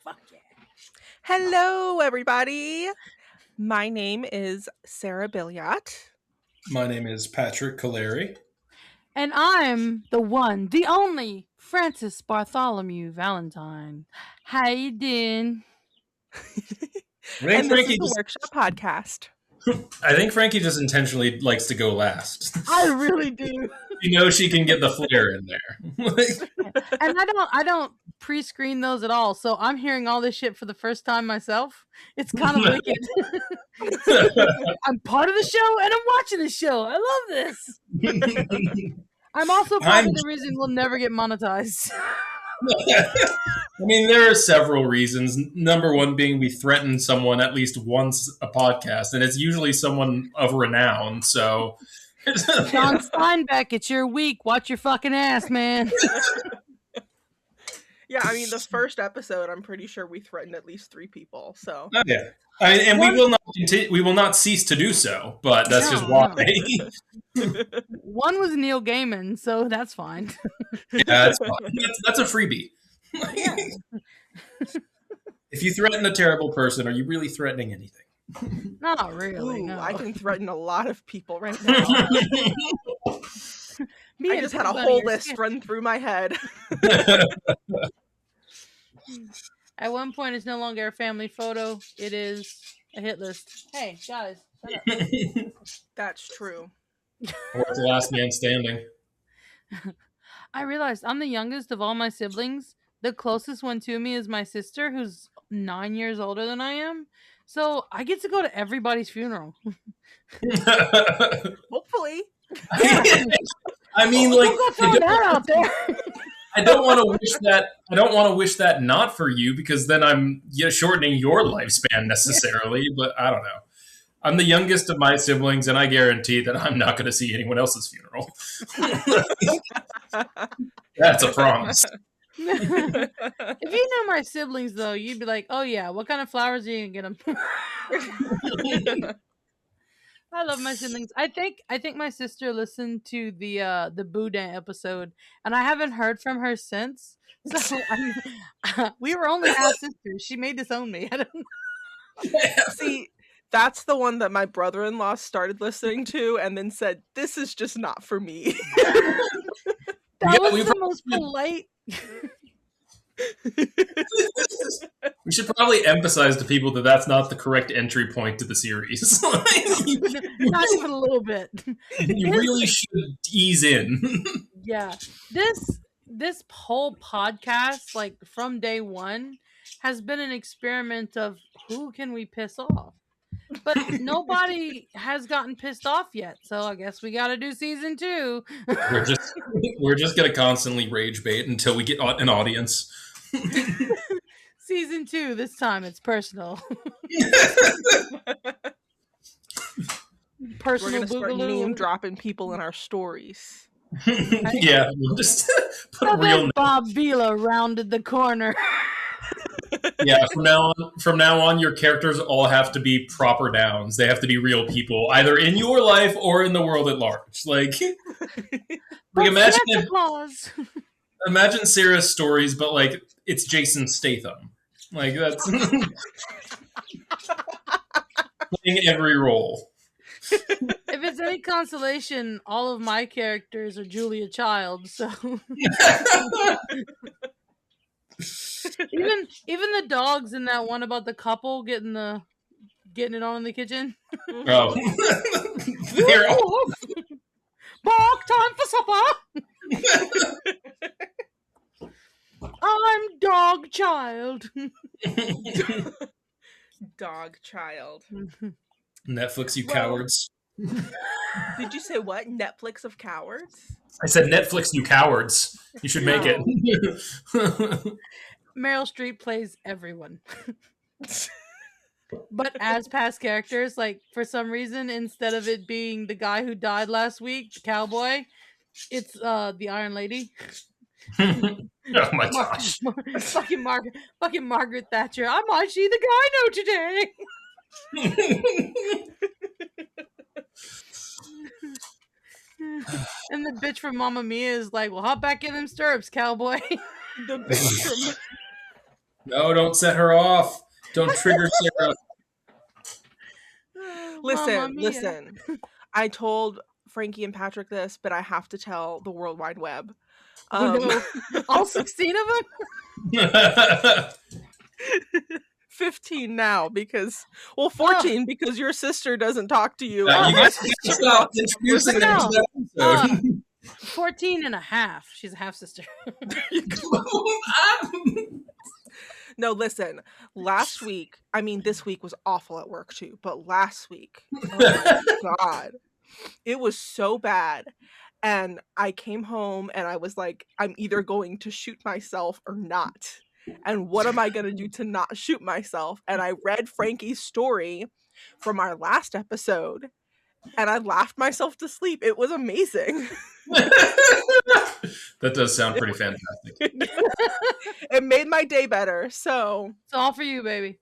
Fuck yeah. Hello, everybody. My name is Sarah Billiot. My name is Patrick Caleri. And I'm the one, the only Francis Bartholomew Valentine. How you doing? And this is the Workshop Podcast. I think Frankie just intentionally likes to go last. I really do. You know she can get the flair in there. And I don't pre-screen those at all, so I'm hearing all this shit for the first time myself. It's kind of wicked. I'm part of the show and I'm watching the show. I love this. I'm also probably the reason we'll never get monetized. I mean, there are several reasons. Number one being we threaten someone at least once a podcast, and it's usually someone of renown, so... John Steinbeck, it's your week. Watch your fucking ass, man. Yeah, I mean, the first episode, I'm pretty sure we threatened at least 3 people, so... Oh, yeah. We will not cease to do so, but that's just why. One was Neil Gaiman, so that's fine. Yeah, that's fine. That's a freebie. Yeah. If you threaten a terrible person, are you really threatening anything? Not really. Ooh, no. I can threaten a lot of people right now. I just had a whole list run through my head. At one point, it's no longer a family photo. It is a hit list. Hey, guys, shut up. That's true. Or it's the last man standing. I realized I'm the youngest of all my siblings. The closest one to me is my sister, who's 9 years older than I am. So I get to go to everybody's funeral. Hopefully. I mean, I don't want to wish that. I don't want to wish that not for you, because then I'm shortening your lifespan necessarily. But I don't know. I'm the youngest of my siblings, and I guarantee that I'm not going to see anyone else's funeral. That's a promise. If you know my siblings, though, you'd be like, "Oh yeah, what kind of flowers are you gonna get them?" I love my siblings. I think my sister listened to the Boudin episode, and I haven't heard from her since. So we were only half sisters. She may disown me. I don't know. See, that's the one that my brother-in-law started listening to, and then said, "This is just not for me." That was the most polite. We should probably emphasize to people that that's not the correct entry point to the series. Not even a little bit. You really should ease in. Yeah. This whole podcast, like from day one, has been an experiment of who can we piss off. But nobody has gotten pissed off yet, so I guess we got to do season 2. We're just gonna constantly rage bait until we get an audience. Season 2. This time it's personal. Personal. We're gonna start name dropping people in our stories. Yeah, we'll just put a real name. Bob Vila rounded the corner. Yeah, from now on, your characters all have to be proper nouns. They have to be real people, either in your life or in the world at large. Like imagine Sarah's stories, but like it's Jason Statham. Like that's playing every role. If it's any consolation, all of my characters are Julia Child, so even the dogs in that one about the couple getting it on in the kitchen. Oh. Bark time for supper. I'm Dog Child. Dog Child. Netflix, you cowards. Did you say what? Netflix of cowards? I said Netflix, you cowards. You should make it. Meryl Streep plays everyone. But as past characters, like for some reason, instead of it being the guy who died last week, the cowboy, it's the Iron Lady. Oh my gosh. Fucking Margaret Thatcher. I might see the guy today. And the bitch from Mamma Mia is like, well, hop back in them stirrups, cowboy. The bitch from No, don't set her off. Don't trigger Sarah. Mamma Listen, mia. listen. I told Frankie and Patrick this, but I have to tell the World Wide Web. Oh no. All 16 of them? 15 now because, well, 14 because your sister doesn't talk to you. You and my guys sister can stop wants to introducing them to that episode. 14 and a half. She's a half sister. No, listen. Last week, I mean, this week was awful at work too, but last week, oh my God, it was so bad. And I came home and I was like, I'm either going to shoot myself or not. And what am I going to do to not shoot myself? And I read Frankie's story from our last episode and I laughed myself to sleep. It was amazing. That does sound pretty fantastic. It made my day better. So It's all for you, baby.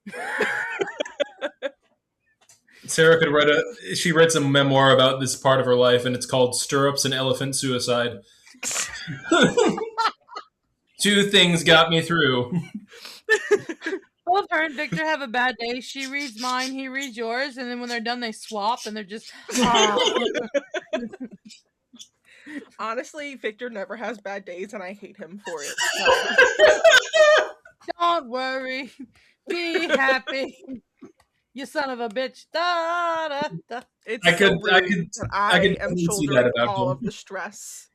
Sarah could she read some memoir about this part of her life, and it's called Stirrups and Elephant Suicide. 2 things got me through. Both her and Victor have a bad day. She reads mine, he reads yours, and then when they're done, they swap, and they're just. honestly, Victor never has bad days, and I hate him for it. So. Don't worry, be happy, you son of a bitch. Da, da, da. It's I could am totally see that shouldering about all him. of the stress.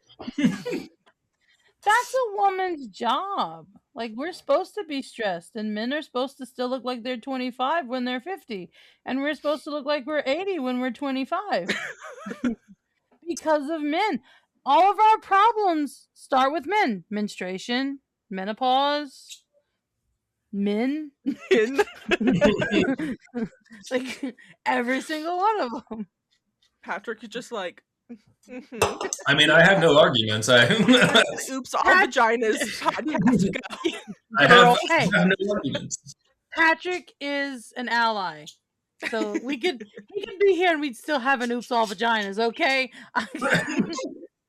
That's a woman's job. Like, we're supposed to be stressed, and men are supposed to still look like they're 25 when they're 50, and we're supposed to look like we're 80 when we're 25. Because of men. All of our problems start with men. Menstruation, menopause, men. Like, every single one of them. Patrick is just like, I mean, I have no arguments. oops, all vaginas podcast go. I Girl, have no arguments. Patrick is an ally. So he could be here and we'd still have an oops all vaginas, okay?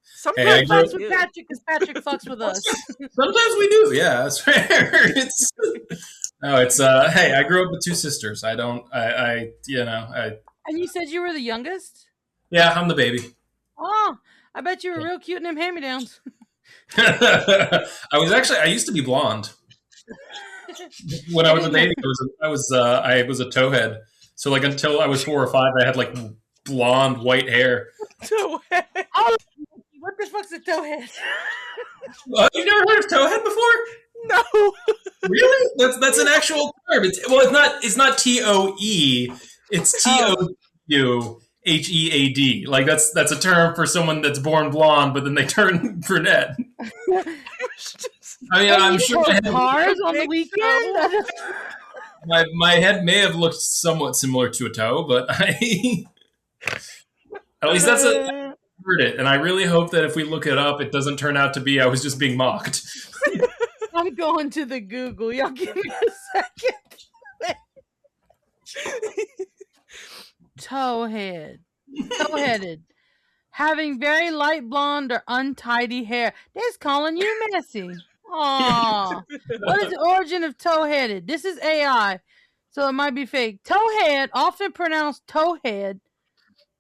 Sometimes fucks with Patrick because Patrick fucks with us. Sometimes we do, yeah, that's fair. Hey, I grew up with 2 sisters. And you said you were the youngest? Yeah, I'm the baby. Oh, I bet you were real cute in them hand-me-downs. I used to be blonde. When I was a baby, I was a towhead. So like until I was 4 or 5, I had like blonde white hair. Towhead. Oh, what the fuck's a towhead? You've never heard of towhead before? No. Really? That's an actual term. It's not TOE. It's TOUHEAD. Like that's a term for someone that's born blonde, but then they turn brunette. I mean, I'm sure cars on the weekend. My head may have looked somewhat similar to a toe, but at least that's I heard it, and I really hope that if we look it up, it doesn't turn out to be I was just being mocked. I'm going to the Google. Y'all give me a second. Towheaded. Having very light blonde or untidy hair. They's calling you messy. Aww. What is the origin of toe-headed? This is AI, so it might be fake. Towhead, often pronounced towhead.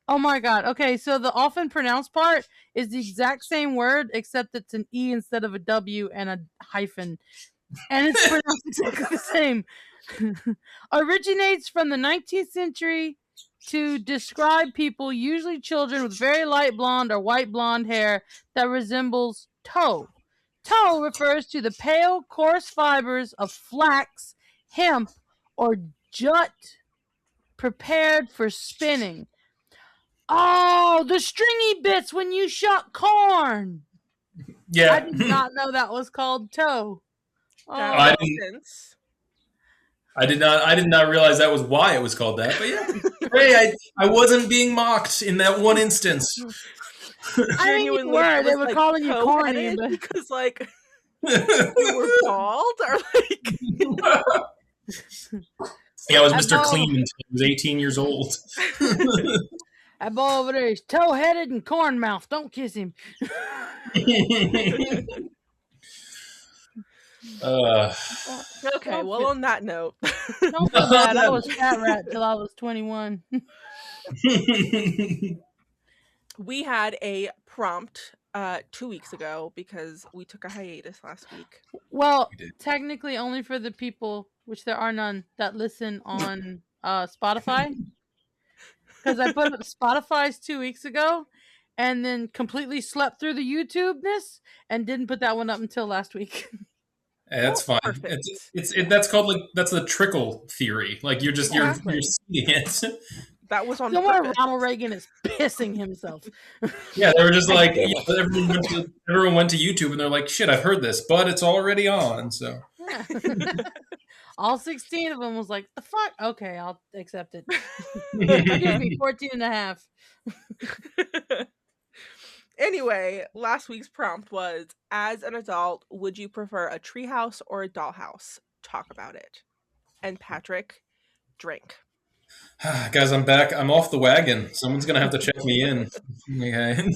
Oh my god. Okay, so the often pronounced part is the exact same word, except it's an E instead of a W and a hyphen. And it's pronounced exactly the same. Originates from the 19th century to describe people, usually children, with very light blonde or white blonde hair that resembles tow. Tow refers to the pale, coarse fibers of flax, hemp, or jute prepared for spinning. Oh, the stringy bits when you shuck corn. Yeah. I did not know that was called tow. Oh. I did not realize that was why it was called that. But yeah, hey, I wasn't being mocked in that one instance. I mean, you were. They were like calling you corny because, like, you were bald, or like. Yeah, I was Mr. Clean until I was 18 years old. That boy over there is toe-headed and corn mouth. Don't kiss him. Okay, well, on that note, don't feel bad. I was fat rat till I was 21. we had a prompt 2 weeks ago because we took a hiatus last week. Well, technically only for the people, which there are none, that listen on Spotify. Because I put up Spotify's 2 weeks ago and then completely slept through the YouTube-ness and didn't put that one up until last week. That's fine. Perfect. That's called like that's the trickle theory. Like you're just Exactly. you're seeing it. That was on Somewhere purpose. Ronald Reagan is pissing himself. Yeah, they were just like everyone went to YouTube and they're like, shit, I've heard this, but it's already on. So Yeah. All 16 of them was like, the fuck? Okay, I'll accept it. Give me 14 and a half. Anyway, last week's prompt was, as an adult, would you prefer a treehouse or a dollhouse? Talk about it. And Patrick, drink. guys, I'm back. I'm off the wagon. Someone's gonna have to check me in. Okay.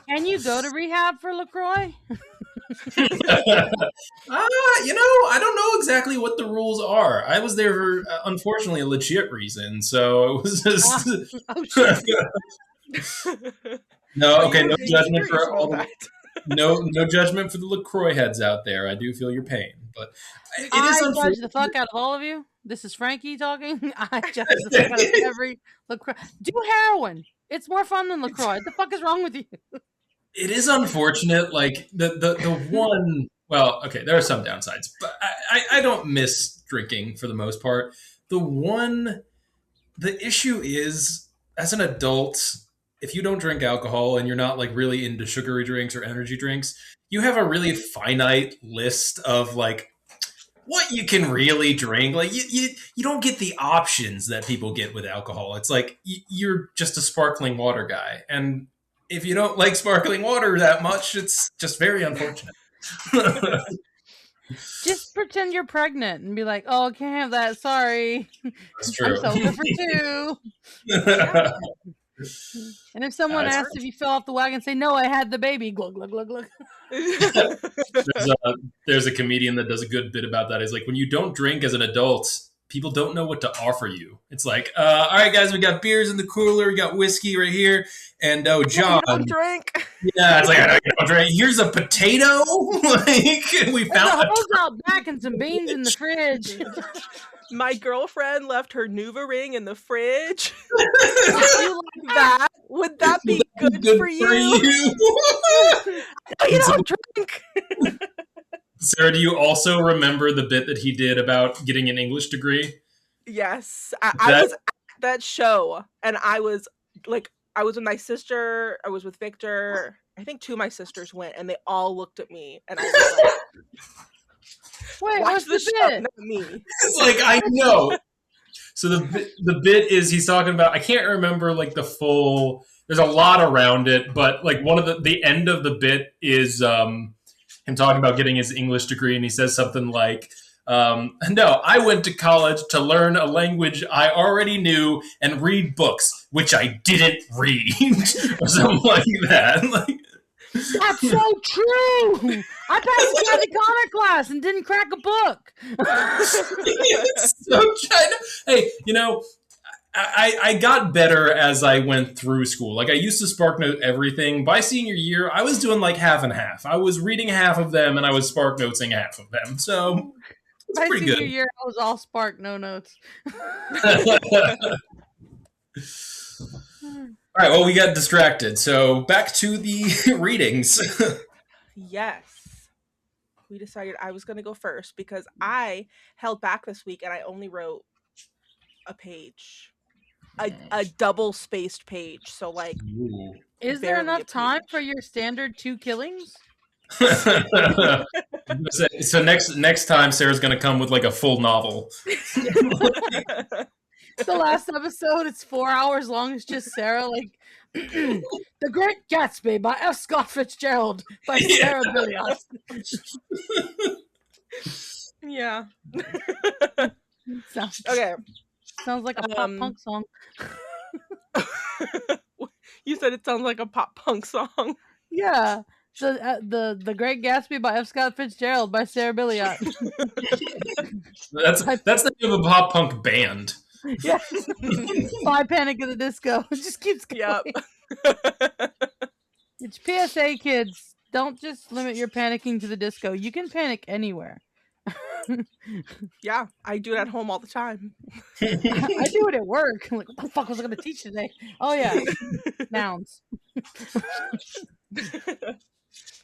Can you go to rehab for LaCroix? I don't know exactly what the rules are. I was there for, unfortunately, a legit reason. So it was just. Oh, shit. No, okay, no You're judgment for serious all about the, no judgment for the LaCroix heads out there. I do feel your pain, but it is I judge unfortunate. the fuck out of all of you. This is Frankie talking. I judge the fuck out of every LaCroix. Do heroin. It's more fun than LaCroix. What the fuck is wrong with you? It is unfortunate. Like the one. Well, okay, there are some downsides, but I don't miss drinking for the most part. The issue is, as an adult, if you don't drink alcohol and you're not like really into sugary drinks or energy drinks, you have a really finite list of like what you can really drink. Like you don't get the options that people get with alcohol. It's like you're just a sparkling water guy, and if you don't like sparkling water that much, it's just very unfortunate. Just pretend you're pregnant and be like, "Oh, I can't have that. Sorry, That's true. I'm sober for 2." And if someone That's asks if you fell off the wagon, say, "No, I had the baby." Glug glug glug glug. There's a comedian that does a good bit about that. He's like, when you don't drink as an adult, people don't know what to offer you. It's like, all right, guys, we got beers in the cooler, we got whiskey right here, and oh, John, You don't drink. yeah, it's like, I don't drink. Here's a potato. Like we There's found a hose out back and some beans in the fridge. My girlfriend left her Nuva ring in the fridge. Would you like that? Would that be good for you? No, you don't drink. Sarah, do you also remember the bit that he did about getting an English degree? Yes, I was at that show, and I was with my sister. I was with Victor. I think 2 of my sisters went, and they all looked at me, and I was like, Wait, "Watch what's the the show, bit? not me." It's like, I know. So the bit is he's talking about, I can't remember like the full, there's a lot around it, but like one of the end of the bit is him talking about getting his English degree, and he says something like, no, I went to college to learn a language I already knew and read books, which I didn't read. Or something like that. Like, That's so true. I passed the Kathy Connor class and didn't crack a book. so hey, I got better as I went through school. Like I used to SparkNote everything. By senior year, I was doing like half and half. I was reading half of them and I was SparkNotesing half of them. So it's My pretty senior good. year, I was all Spark, no notes. All right, well, we got distracted. So back to the readings. Yes. We decided I was going to go first because I held back this week and I only wrote a page. A double-spaced page. So, like, Ooh. Is there barely a enough time page. for your standard 2 killings? So next time, Sarah's going to come with like a full novel. The last episode, it's 4 hours long. It's just Sarah, like, The Great Gatsby by F. Scott Fitzgerald by Sarah Billios. Yeah. Sounds like a pop punk song. You said it sounds like a pop punk song. Yeah. The Great Gatsby by F. Scott Fitzgerald by Sarah Billiot. That's the name of a pop punk band. Yeah. By Panic at the Disco. It just keeps going. Yep. It's PSA, kids. Don't just limit your panicking to the disco. You can panic anywhere. Yeah, I do it at home all the time. I do it at work. I'm like, what the fuck was I going to teach today? Oh, yeah. Nouns.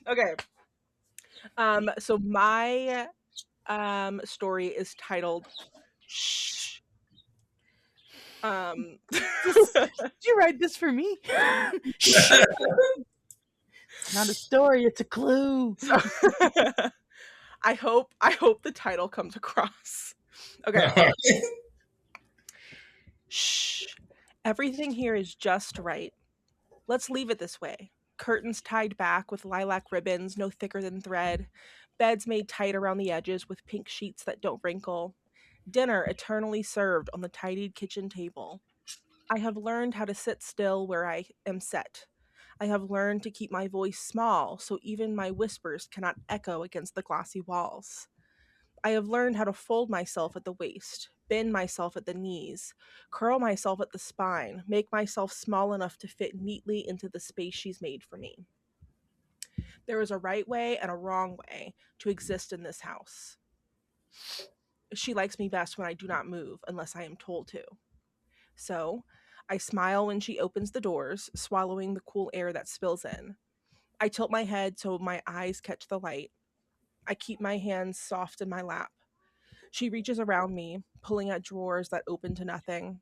Okay. So my story is titled Shh. Did you write this for me? Shh. It's not a story, it's a clue. I hope the title comes across. Okay. Shh. Everything here is just right. Let's leave it this way. Curtains tied back with lilac ribbons no thicker than thread. Beds made tight around the edges with pink sheets that don't wrinkle. Dinner eternally served on the tidied kitchen table. I have learned how to sit still where I am set. I have learned to keep my voice small so even my whispers cannot echo against the glossy walls. I have learned how to fold myself at the waist, bend myself at the knees, curl myself at the spine, make myself small enough to fit neatly into the space she's made for me. There is a right way and a wrong way to exist in this house. She likes me best when I do not move unless I am told to. So, I smile when she opens the doors, swallowing the cool air that spills in. I tilt my head so my eyes catch the light. I keep my hands soft in my lap. She reaches around me, pulling at drawers that open to nothing.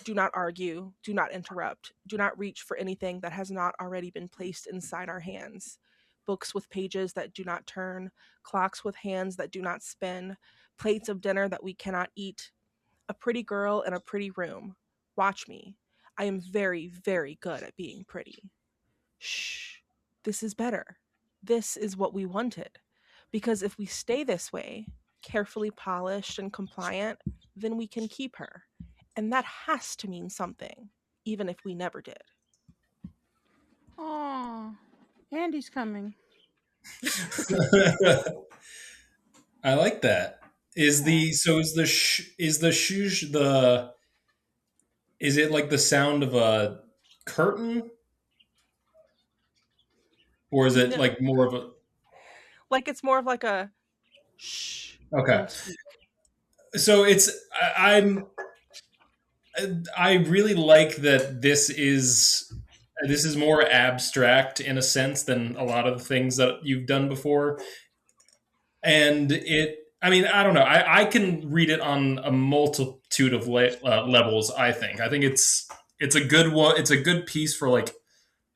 Do not argue. Do not interrupt. Do not reach for anything that has not already been placed inside our hands. Books with pages that do not turn, clocks with hands that do not spin, plates of dinner that we cannot eat. A pretty girl in a pretty room. Watch me. I am very, very good at being pretty. Shh. This is better. This is what we wanted. Because if we stay this way, carefully polished and compliant, then we can keep her. And that has to mean something, even if we never did. Aw. Andy's coming. I like that. Is the shush the is it like the sound of a curtain, or is it No, like more of a like it's more of like a shh. okay? Don't speak. So I really like that this is more abstract in a sense than a lot of the things that you've done before. And I mean, I don't know. I can read it on a multitude of levels. I think it's a good one. It's a good piece for like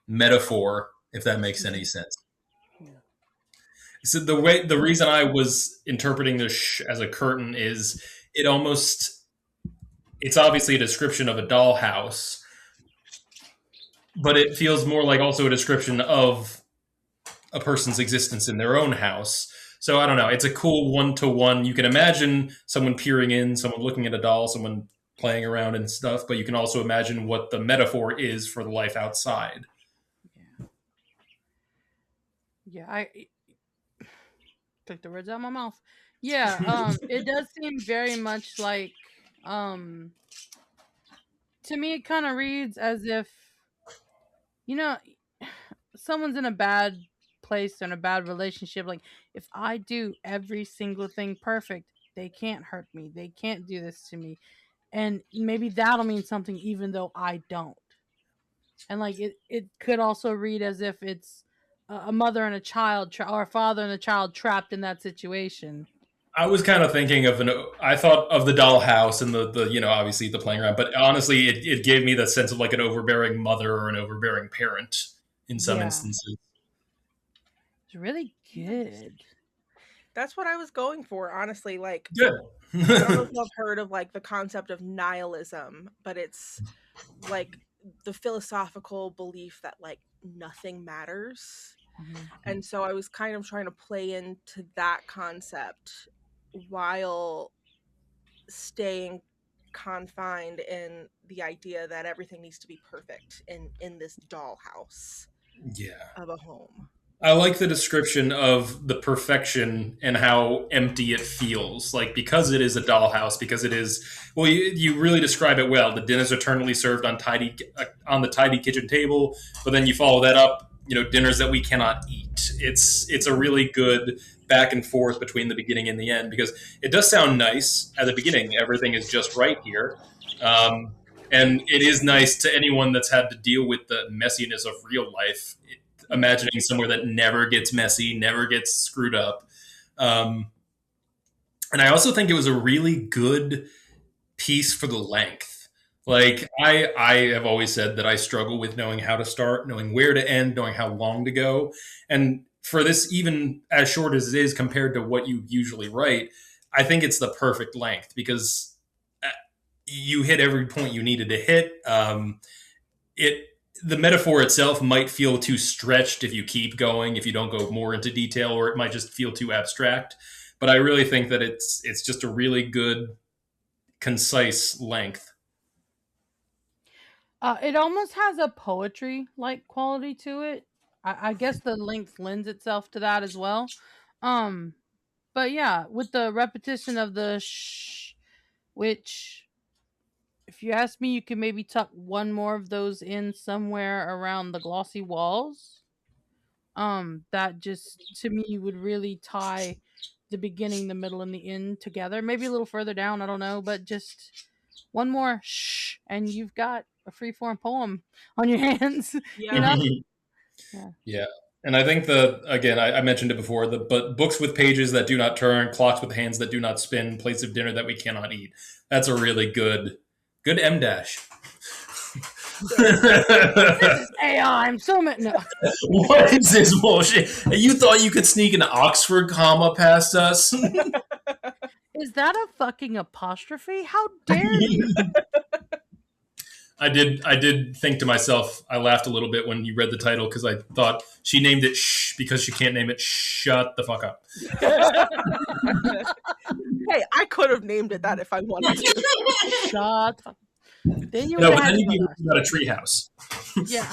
metaphor, if that makes any sense. So the reason I was interpreting this as a curtain is it almost it's obviously a description of a dollhouse, but it feels more like also a description of a person's existence in their own house. So I don't know. It's a cool one-to-one. You can imagine someone peering in, someone looking at a doll, someone playing around and stuff, but you can also imagine what the metaphor is for the life outside. Yeah, I took the words out of my mouth. Yeah, it does seem very much like to me it kind of reads as if someone's in a bad place or in a bad relationship. Like, if I do every single thing perfect, they can't hurt me. They can't do this to me. And maybe that'll mean something even though I don't. And like it could also read as if it's a mother and a child or a father and a child trapped in that situation. I was kind of thinking of I thought of the dollhouse and the obviously the playing around, but honestly, it gave me the sense of like an overbearing mother or an overbearing parent in some instances. It's really good. That's what I was going for, honestly. Like, good. I don't know if you've heard of like the concept of nihilism, but it's like the philosophical belief that like nothing matters. Mm-hmm. And so I was kind of trying to play into that concept while staying confined in the idea that everything needs to be perfect in this dollhouse Yeah. of a home. I like the description of the perfection and how empty it feels. Like, because it is a dollhouse, because it is, well, you really describe it well. The dinner's eternally served on the tidy kitchen table, but then you follow that up, dinners that we cannot eat. It's a really good back and forth between the beginning and the end, because it does sound nice at the beginning. Everything is just right here. Um, and it is nice to anyone that's had to deal with the messiness of real life, imagining somewhere that never gets messy, never gets screwed up. Um, and I also think it was a really good piece for the length. Like, I have always said that I struggle with knowing how to start, knowing where to end, knowing how long to go. And for this, even as short as it is compared to what you usually write, I think it's the perfect length because you hit every point you needed to hit. It The metaphor itself might feel too stretched if you keep going, if you don't go more into detail, or it might just feel too abstract. But I really think that it's just a really good, concise length. It almost has a poetry like quality to it. I guess the length lends itself to that as well. Um, but yeah, with the repetition of the shh, which, if you ask me, you could maybe tuck one more of those in somewhere around the glossy walls. That just to me would really tie the beginning, the middle, and the end together. Maybe a little further down, I don't know, but just one more shh, and you've got a freeform poem on your hands. You Yeah. know? Yeah. Yeah. And I think again, I mentioned it before, but books with pages that do not turn, clocks with hands that do not spin, plates of dinner that we cannot eat. That's a really good M dash. This is AI. I'm so no. What is this bullshit? You thought you could sneak an Oxford comma past us? Is that a fucking apostrophe? How dare you? I did think to myself, I laughed a little bit when you read the title because I thought she named it shh because she can't name it shut the fuck up. Hey, I could have named it that if I wanted to. Shut up. Then you No, would but have then had you'd to be about a treehouse. Yeah.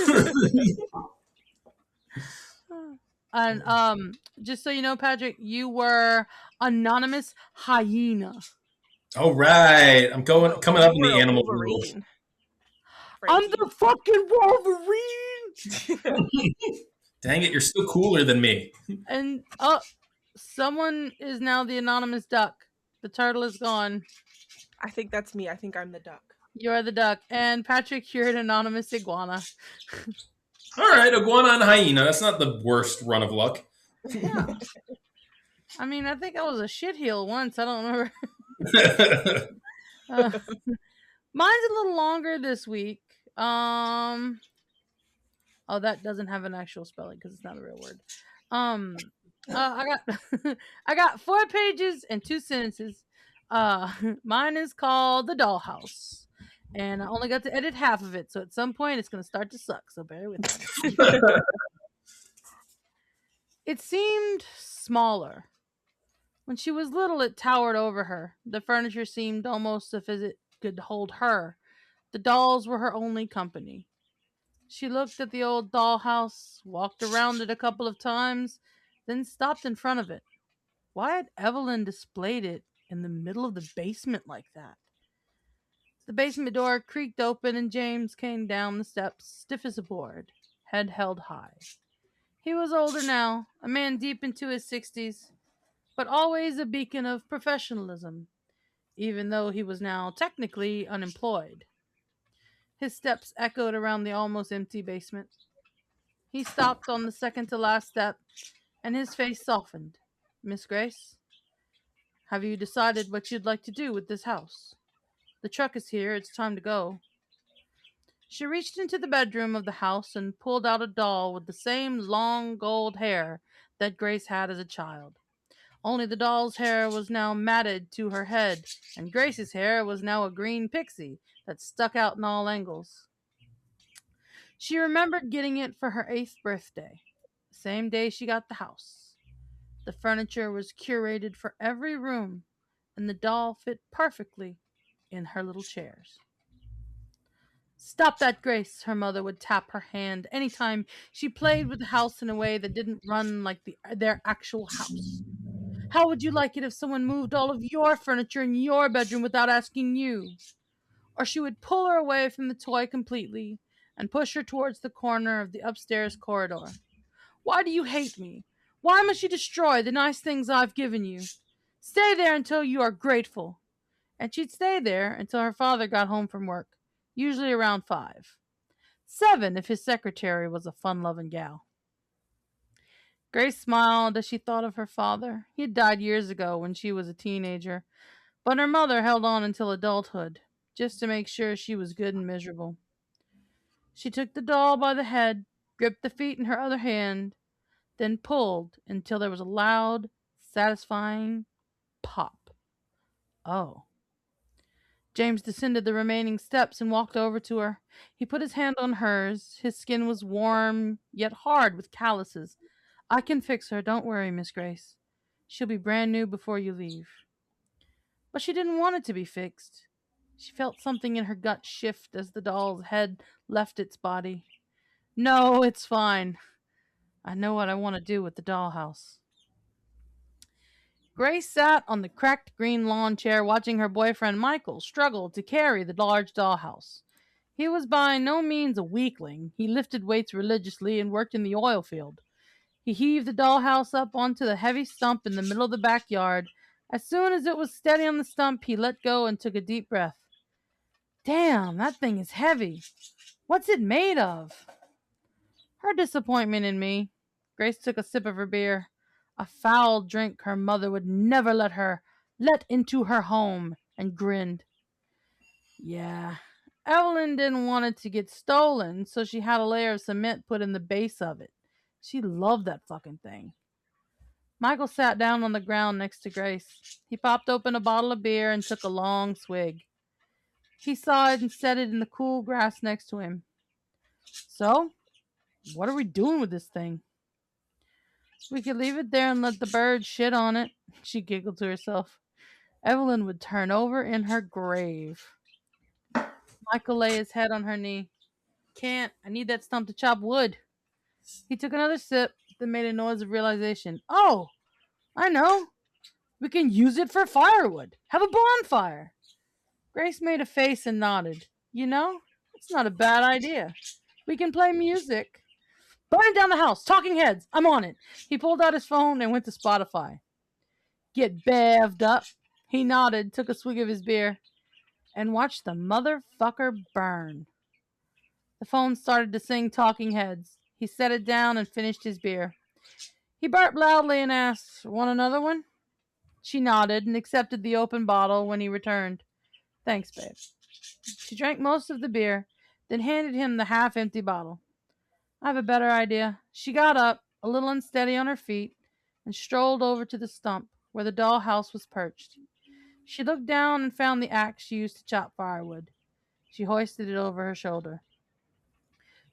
And just so you know, Patrick, you were anonymous hyena. All right, I'm coming up in You were the a animal world. Wolverine, I'm Frankie. the fucking Wolverine. Dang it, you're still cooler than me. And someone is now the anonymous duck. The turtle is gone. I think that's me. I think I'm the duck. You're the duck. And Patrick, you're an anonymous iguana. All right, iguana and hyena. That's not the worst run of luck. Yeah. I mean, I think I was a shitheel once. I don't remember. Mine's a little longer this week. Oh, that doesn't have an actual spelling because it's not a real word. I got I got 4 pages and 2 sentences. Mine is called The Dollhouse. And I only got to edit half of it, so at some point it's gonna start to suck, so bear with me. It seemed smaller. When she was little, it towered over her. The furniture seemed almost as if it could hold her. The dolls were her only company. She looked at the old dollhouse, walked around it a couple of times, then stopped in front of it. Why had Evelyn displayed it in the middle of the basement like that? The basement door creaked open and James came down the steps, stiff as a board, head held high. He was older now, a man deep into his 60s, but always a beacon of professionalism, even though he was now technically unemployed. His steps echoed around the almost empty basement. He stopped on the second to last step, and his face softened. Miss Grace, have you decided what you'd like to do with this house? The truck is here, it's time to go. She reached into the bedroom of the house and pulled out a doll with the same long gold hair that Grace had as a child. Only the doll's hair was now matted to her head, and Grace's hair was now a green pixie that stuck out in all angles. She remembered getting it for her 8th birthday, the same day she got the house. The furniture was curated for every room, and the doll fit perfectly in her little chairs. Stop that, Grace, her mother would tap her hand anytime she played with the house in a way that didn't run like their actual house. How would you like it if someone moved all of your furniture in your bedroom without asking you? Or she would pull her away from the toy completely and push her towards the corner of the upstairs corridor. Why do you hate me? Why must you destroy the nice things I've given you? Stay there until you are grateful. And she'd stay there until her father got home from work, usually around 5. 7 if his secretary was a fun-loving gal. Grace smiled as she thought of her father. He had died years ago when she was a teenager, but her mother held on until adulthood, just to make sure she was good and miserable. She took the doll by the head, gripped the feet in her other hand, then pulled until there was a loud, satisfying pop. Oh. James descended the remaining steps and walked over to her. He put his hand on hers. His skin was warm, yet hard with calluses. I can fix her, don't worry, Miss Grace. She'll be brand new before you leave. But she didn't want it to be fixed. She felt something in her gut shift as the doll's head left its body. No, it's fine. I know what I want to do with the dollhouse. Grace sat on the cracked green lawn chair watching her boyfriend Michael struggle to carry the large dollhouse. He was by no means a weakling. He lifted weights religiously and worked in the oil field. He heaved the dollhouse up onto the heavy stump in the middle of the backyard. As soon as it was steady on the stump, he let go and took a deep breath. Damn, that thing is heavy. What's it made of? Her disappointment in me. Grace took a sip of her beer. A foul drink her mother would never let her let into her home, and grinned. Yeah, Evelyn didn't want it to get stolen, so she had a layer of cement put in the base of it. She loved that fucking thing. Michael sat down on the ground next to Grace. He popped open a bottle of beer and took a long swig. He sighed and set it in the cool grass next to him. So, what are we doing with this thing? We could leave it there and let the birds shit on it. She giggled to herself. Evelyn would turn over in her grave. Michael lay his head on her knee. Can't. I need that stump to chop wood. He took another sip, then made a noise of realization. Oh, I know. We can use it for firewood. Have a bonfire. Grace made a face and nodded. You know, it's not a bad idea. We can play music. Burn down the house. Talking heads. I'm on it. He pulled out his phone and went to Spotify. Get bevved up. He nodded, took a swig of his beer, and watched the motherfucker burn. The phone started to sing Talking Heads. He set it down and finished his beer. He burped loudly and asked, Want another one? She nodded and accepted the open bottle when he returned. Thanks, babe. She drank most of the beer, then handed him the half-empty bottle. I have a better idea. She got up, a little unsteady on her feet, and strolled over to the stump where the dollhouse was perched. She looked down and found the axe she used to chop firewood. She hoisted it over her shoulder.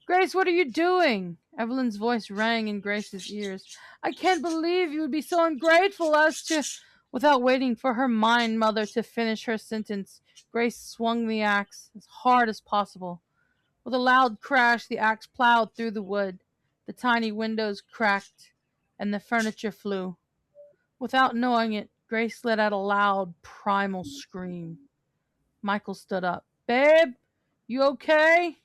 Grace, what are you doing? Evelyn's voice rang in Grace's ears. I can't believe you would be so ungrateful as to... Without waiting for her mind mother to finish her sentence, Grace swung the axe as hard as possible. With a loud crash, the axe plowed through the wood. The tiny windows cracked, and the furniture flew. Without knowing it, Grace let out a loud, primal scream. Michael stood up. Babe, you okay?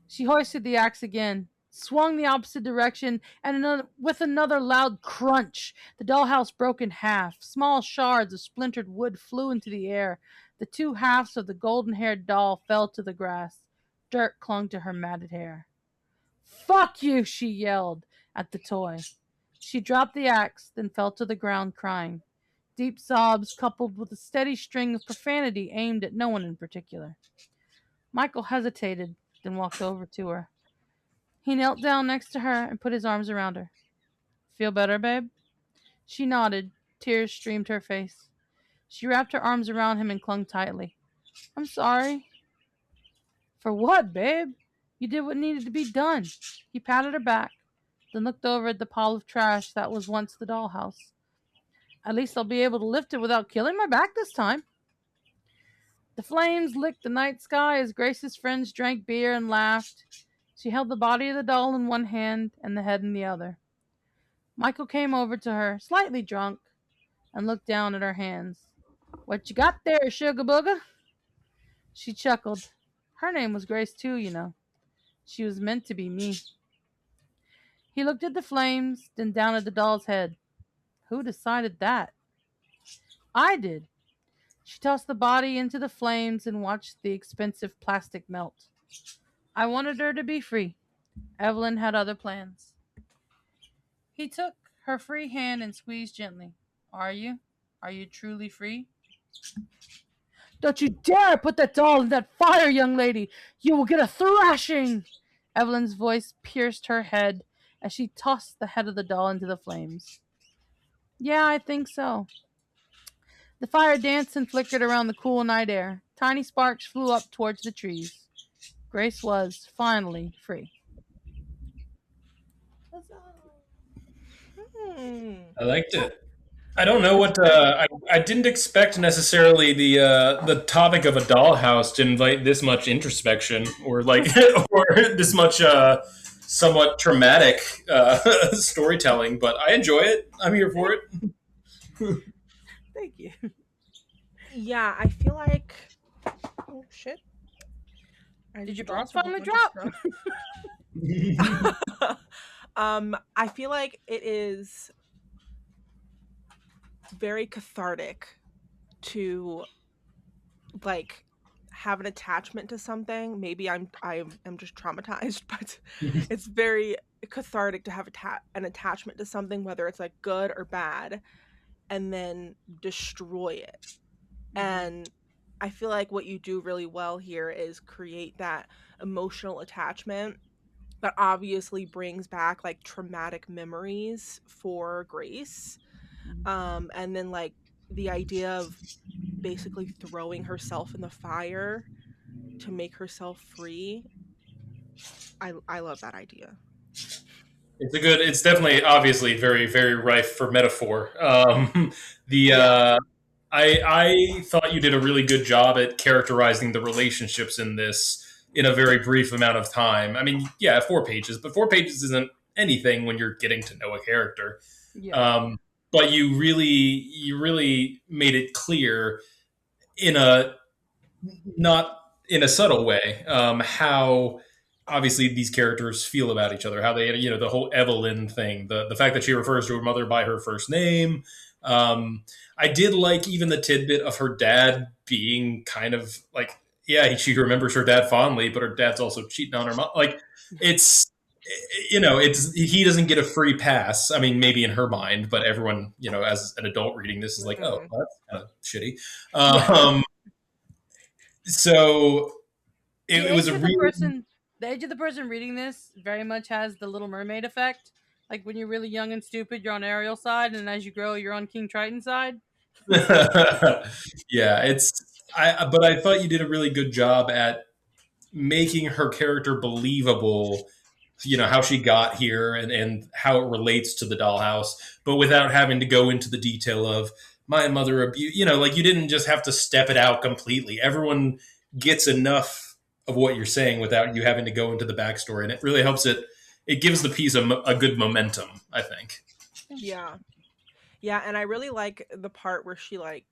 She hoisted the axe again, swung the opposite direction, and with another loud crunch, the dollhouse broke in half. Small shards of splintered wood flew into the air. The two halves of the golden-haired doll fell to the grass. Dirt clung to her matted hair. Fuck you, she yelled at the toy. She dropped the axe, then fell to the ground crying. Deep sobs coupled with a steady string of profanity aimed at no one in particular. Michael hesitated, then walked over to her. He knelt down next to her and put his arms around her. Feel better, babe? She nodded. Tears streamed her face. She wrapped her arms around him and clung tightly. I'm sorry. For what, babe? You did what needed to be done. He patted her back, then looked over at the pile of trash that was once the dollhouse. At least I'll be able to lift it without killing my back this time. The flames licked the night sky as Grace's friends drank beer and laughed. She held the body of the doll in one hand and the head in the other. Michael came over to her, slightly drunk, and looked down at her hands. What you got there, sugar booger? She chuckled. Her name was Grace too, you know. She was meant to be me. He looked at the flames, then down at the doll's head. Who decided that? I did. She tossed the body into the flames and watched the expensive plastic melt. I wanted her to be free. Evelyn had other plans. He took her free hand and squeezed gently. Are you? Are you truly free? Don't you dare put that doll in that fire, young lady! You will get a thrashing! Evelyn's voice pierced her head as she tossed the head of the doll into the flames. Yeah, I think so. The fire danced and flickered around the cool night air. Tiny sparks flew up towards the trees. Grace was finally free. I liked it. I don't know what I didn't expect necessarily the topic of a dollhouse to invite this much introspection or like or this much somewhat traumatic storytelling, but I enjoy it. I'm here for it. Thank you. Yeah, I feel like. Oh shit! Did your bras finally drop? I feel like it is very cathartic to like have an attachment to something. Maybe I'm just traumatized, but it's very cathartic to have an attachment to something, whether it's like good or bad, and then destroy it. And I feel like what you do really well here is create that emotional attachment that obviously brings back like traumatic memories for Grace. And then like the idea of basically throwing herself in the fire to make herself free. I love that idea. It's definitely obviously very, very rife for metaphor. I thought you did a really good job at characterizing the relationships in this in a very brief amount of time. I mean, yeah, 4 pages, but 4 pages isn't anything when you're getting to know a character. Yeah. But you really made it clear in a not in a subtle way how obviously these characters feel about each other, how they, the whole Evelyn thing, the fact that she refers to her mother by her first name. I did like even the tidbit of her dad being kind of like, yeah, she remembers her dad fondly, but her dad's also cheating on her mom. Like, it's, he doesn't get a free pass. I mean, maybe in her mind, but everyone, as an adult reading this is like, oh, that's kind of shitty. So it was a really... The age of the person reading this very much has the Little Mermaid effect. Like when you're really young and stupid, you're on Ariel's side, and as you grow, you're on King Triton's side. Yeah, but I thought you did a really good job at making her character believable, how she got here and how it relates to the dollhouse, but without having to go into the detail of my mother abuse. Like you didn't just have to step it out completely. Everyone gets enough of what you're saying without you having to go into the backstory, and it really helps it gives the piece a good momentum, I think. Yeah, and I really like the part where she like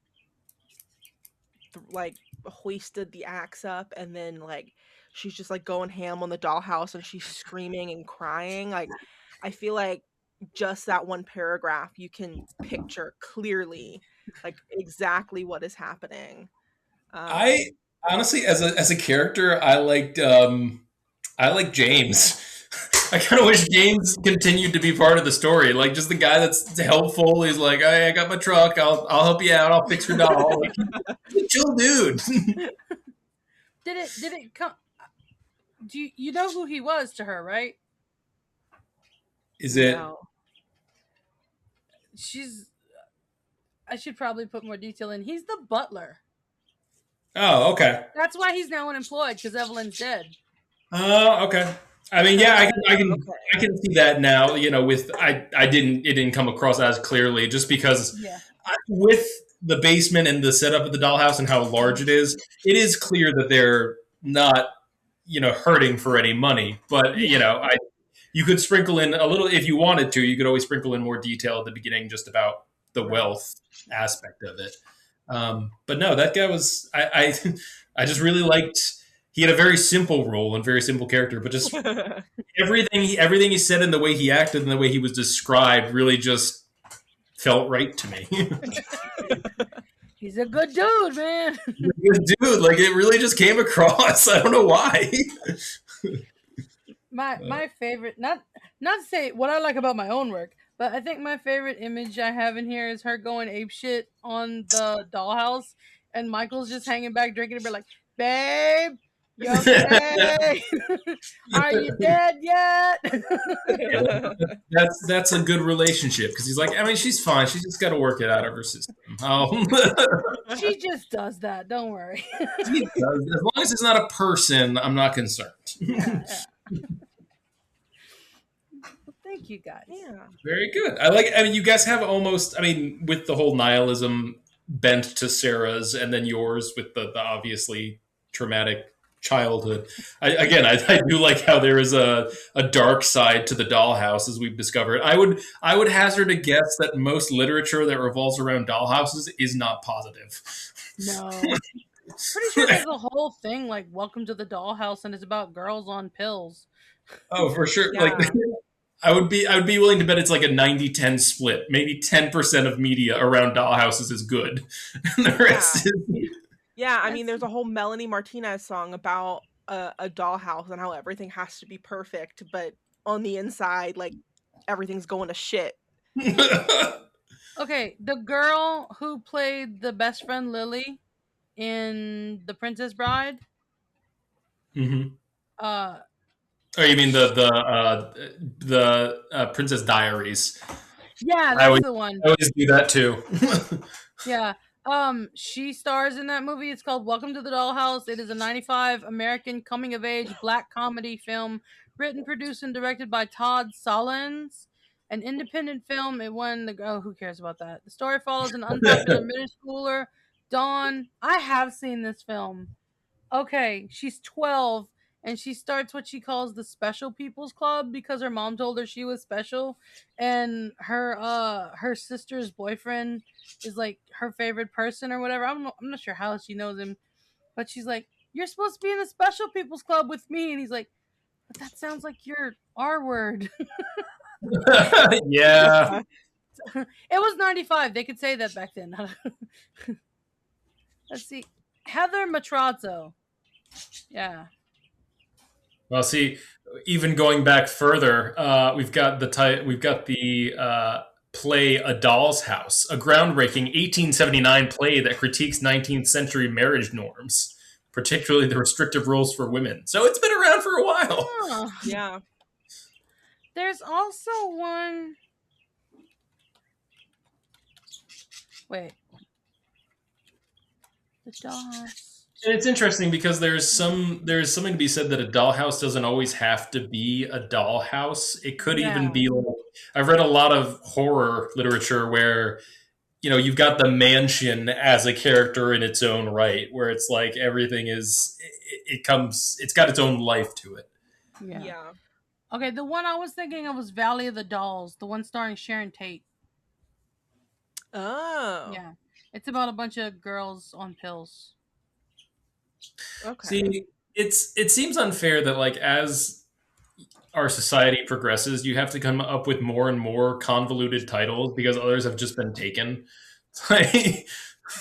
hoisted the axe up, and then like she's just like going ham on the dollhouse, and she's screaming and crying. Like I feel like just that one paragraph you can picture clearly like exactly what is happening. I honestly, as a character, I liked James. I kind of wish James continued to be part of the story, like just the guy that's helpful. He's like, hey, I got my truck. I'll help you out. I'll fix your doll. Like, chill, dude. Did it come? Do you know who he was to her, right? Is it? No. I should probably put more detail in. He's the butler. Oh, okay. That's why he's now unemployed, because Evelyn's dead. Oh, okay. I mean, yeah, I can see that now. It didn't come across as clearly just because with the basement and the setup of the dollhouse and how large it is clear that they're not, hurting for any money. But you could sprinkle in a little if you wanted to. You could always sprinkle in more detail at the beginning, just about the wealth aspect of it. But no, that guy was I just really liked. He had a very simple role and very simple character, but just everything he said and the way he acted and the way he was described really just felt right to me. He's a good dude, man. He's a good dude. Like, it really just came across. I don't know why. My favorite, not to say what I like about my own work, but I think my favorite image I have in here is her going apeshit on the dollhouse, and Michael's just hanging back drinking a beer like, babe, you okay? Are you dead yet? That's a good relationship because he's like, I mean, she's fine. She just got to work it out of her system. She just does that. Don't worry. She does. As long as it's not a person, I'm not concerned. Yeah. Thank you, guys. Yeah. Very good. I mean, you guys have almost, I mean, with the whole nihilism bent to Sarah's and then yours with the obviously traumatic childhood. I do like how there is a dark side to the dollhouse, as we've discovered. I would hazard a guess that most literature that revolves around dollhouses is not positive. No. Pretty sure there's a whole thing like Welcome to the Dollhouse and it's about girls on pills. Oh, for sure. Yeah. Like, I would be willing to bet it's like a 90-10 split. Maybe 10% of media around dollhouses is good. And the rest is... Yeah, I mean, there's a whole Melanie Martinez song about a dollhouse and how everything has to be perfect, but on the inside, like, everything's going to shit. Okay, the girl who played the best friend Lily in The Princess Bride. Mm-hmm. Oh, you mean the Princess Diaries? Yeah, that's the one. I always do that too. Yeah. She stars in that movie. It's called Welcome to the Dollhouse. It is a 95 American coming-of-age black comedy film written, produced, and directed by Todd Solondz. An independent film. It won the... Oh, who cares about that? The story follows an unpopular middle schooler, Dawn. I have seen this film. Okay, she's 12, and she starts what she calls the Special People's Club because her mom told her she was special, and her sister's boyfriend is like her favorite person or whatever. I'm not sure how she knows him, but she's like, "You're supposed to be in the Special People's Club with me," and he's like, "But that sounds like your R word." Yeah. It was 95. They could say that back then. Let's see. Heather Matrazzo. Yeah. Well, see, even going back further, we've got the play A Doll's House, a groundbreaking 1879 play that critiques 19th century marriage norms, particularly the restrictive rules for women. So it's been around for a while. Oh. Yeah. There's also one. Wait. The Dollhouse. And it's interesting because there's something to be said that a dollhouse doesn't always have to be a dollhouse. It could even be like, I've read a lot of horror literature where, you've got the mansion as a character in its own right, where it's like everything is, it's got its own life to it. Yeah. Okay, the one I was thinking of was Valley of the Dolls, the one starring Sharon Tate. Oh. Yeah. It's about a bunch of girls on pills. Okay. See, it seems unfair that, like, as our society progresses, you have to come up with more and more convoluted titles because others have just been taken. Like,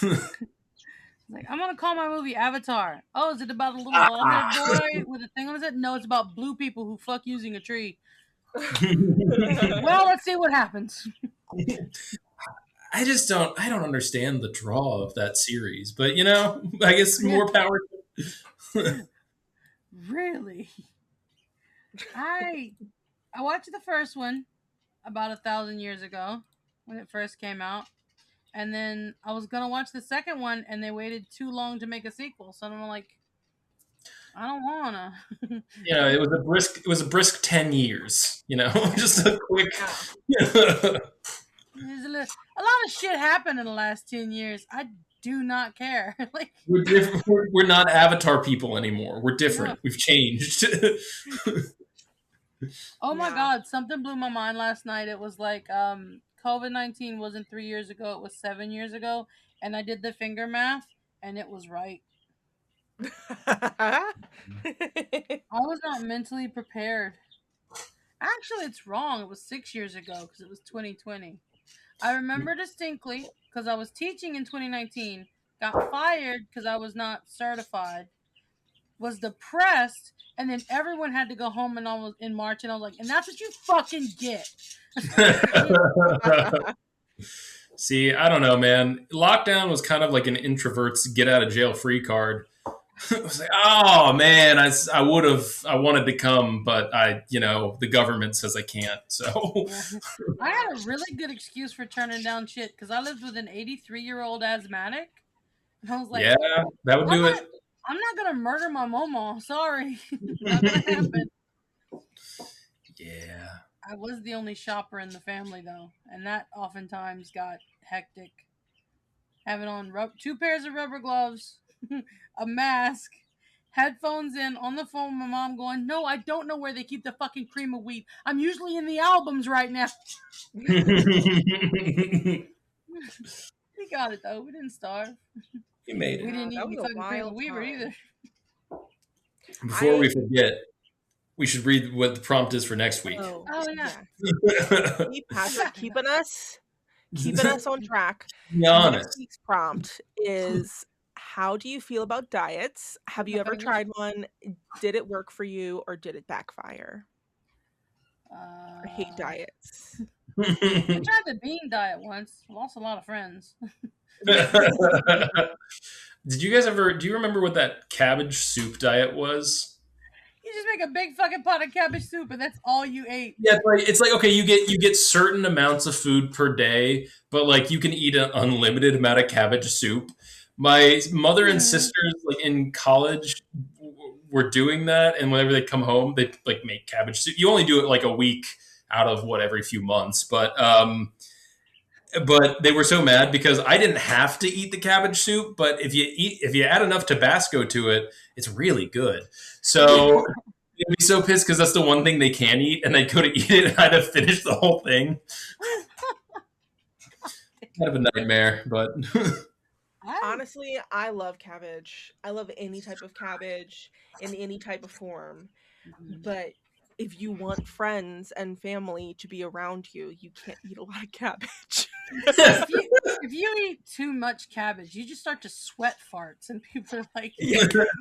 I'm gonna call my movie Avatar. Oh, is it about a little bald-headed boy with a thing on his head? No, it's about blue people who fuck using a tree. Well, let's see what happens. I don't understand the draw of that series, but I guess more power. Really? I watched the first one about 1,000 years ago when it first came out, and then I was gonna watch the second one, and they waited too long to make a sequel. So I'm like, I don't wanna. It was a brisk 10 years. Just a quick. There's a a lot of shit happened in the last 10 years. I do not care. Like, We're different. We're not Avatar people anymore. We're different. no. We've changed. Oh my Yeah. God, something blew my mind last night. It was like COVID-19 wasn't 3 years ago, it was 7 years ago. And I did the finger math and it was right. I was not mentally prepared. Actually, it's wrong. It was 6 years ago because it was 2020. I remember distinctly because I was teaching in 2019, got fired because I was not certified, was depressed, and then everyone had to go home and I was in March, and I was like, and that's what you fucking get. See, I don't know, man. Lockdown was kind of like an introvert's get out of jail free card. I was like, oh man, I wanted to come, but the government says I can't. So Yeah. I had a really good excuse for turning down shit because I lived with an 83-year-old asthmatic, and I was like, yeah, that would do it. I'm not gonna murder my mama. Sorry, not gonna happen. Yeah. I was the only shopper in the family though, and that oftentimes got hectic. Having on 2 pairs of rubber gloves, a mask, headphones in, on the phone with my mom going, no, I don't know where they keep the fucking cream of wheat. I'm usually in the albums right now. We got it though. We didn't starve. You made We it. didn't eat that any was a fucking cream of wild wheat time. either. Before we forget, we should read what the prompt is for next week. Oh yeah. Patrick, keeping us on track. Be honest. Next week's prompt is: how do you feel about diets? Have you ever tried one? Did it work for you, or did it backfire? I hate diets. I tried the bean diet once. Lost a lot of friends. Did you guys ever? Do you remember what that cabbage soup diet was? You just make a big fucking pot of cabbage soup, and that's all you ate. Yeah, it's like okay, you get certain amounts of food per day, but like you can eat an unlimited amount of cabbage soup. My mother and sisters, like in college, were doing that, and whenever they come home, they like make cabbage soup. You only do it like a week out of every few months, but they were so mad because I didn't have to eat the cabbage soup, but if you add enough Tabasco to it, it's really good. So they'd be so pissed because that's the one thing they can eat, and they couldn't eat it, and I'd have finished the whole thing. Kind of a nightmare, but honestly, I love cabbage. I love any type of cabbage in any type of form. But if you want friends and family to be around you, you can't eat a lot of cabbage. If you eat too much cabbage, you just start to sweat farts, and people are like,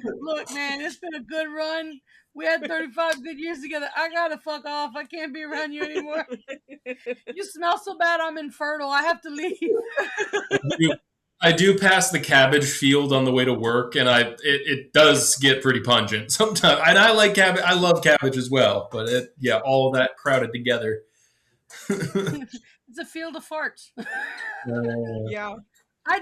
look, man, it's been a good run. We had 35 good years together. I gotta fuck off. I can't be around you anymore. You smell so bad, I'm infertile. I have to leave. I do pass the cabbage field on the way to work, and it does get pretty pungent sometimes. And I like cabbage. I love cabbage as well, but all of that crowded together. It's a field of farts. Yeah. I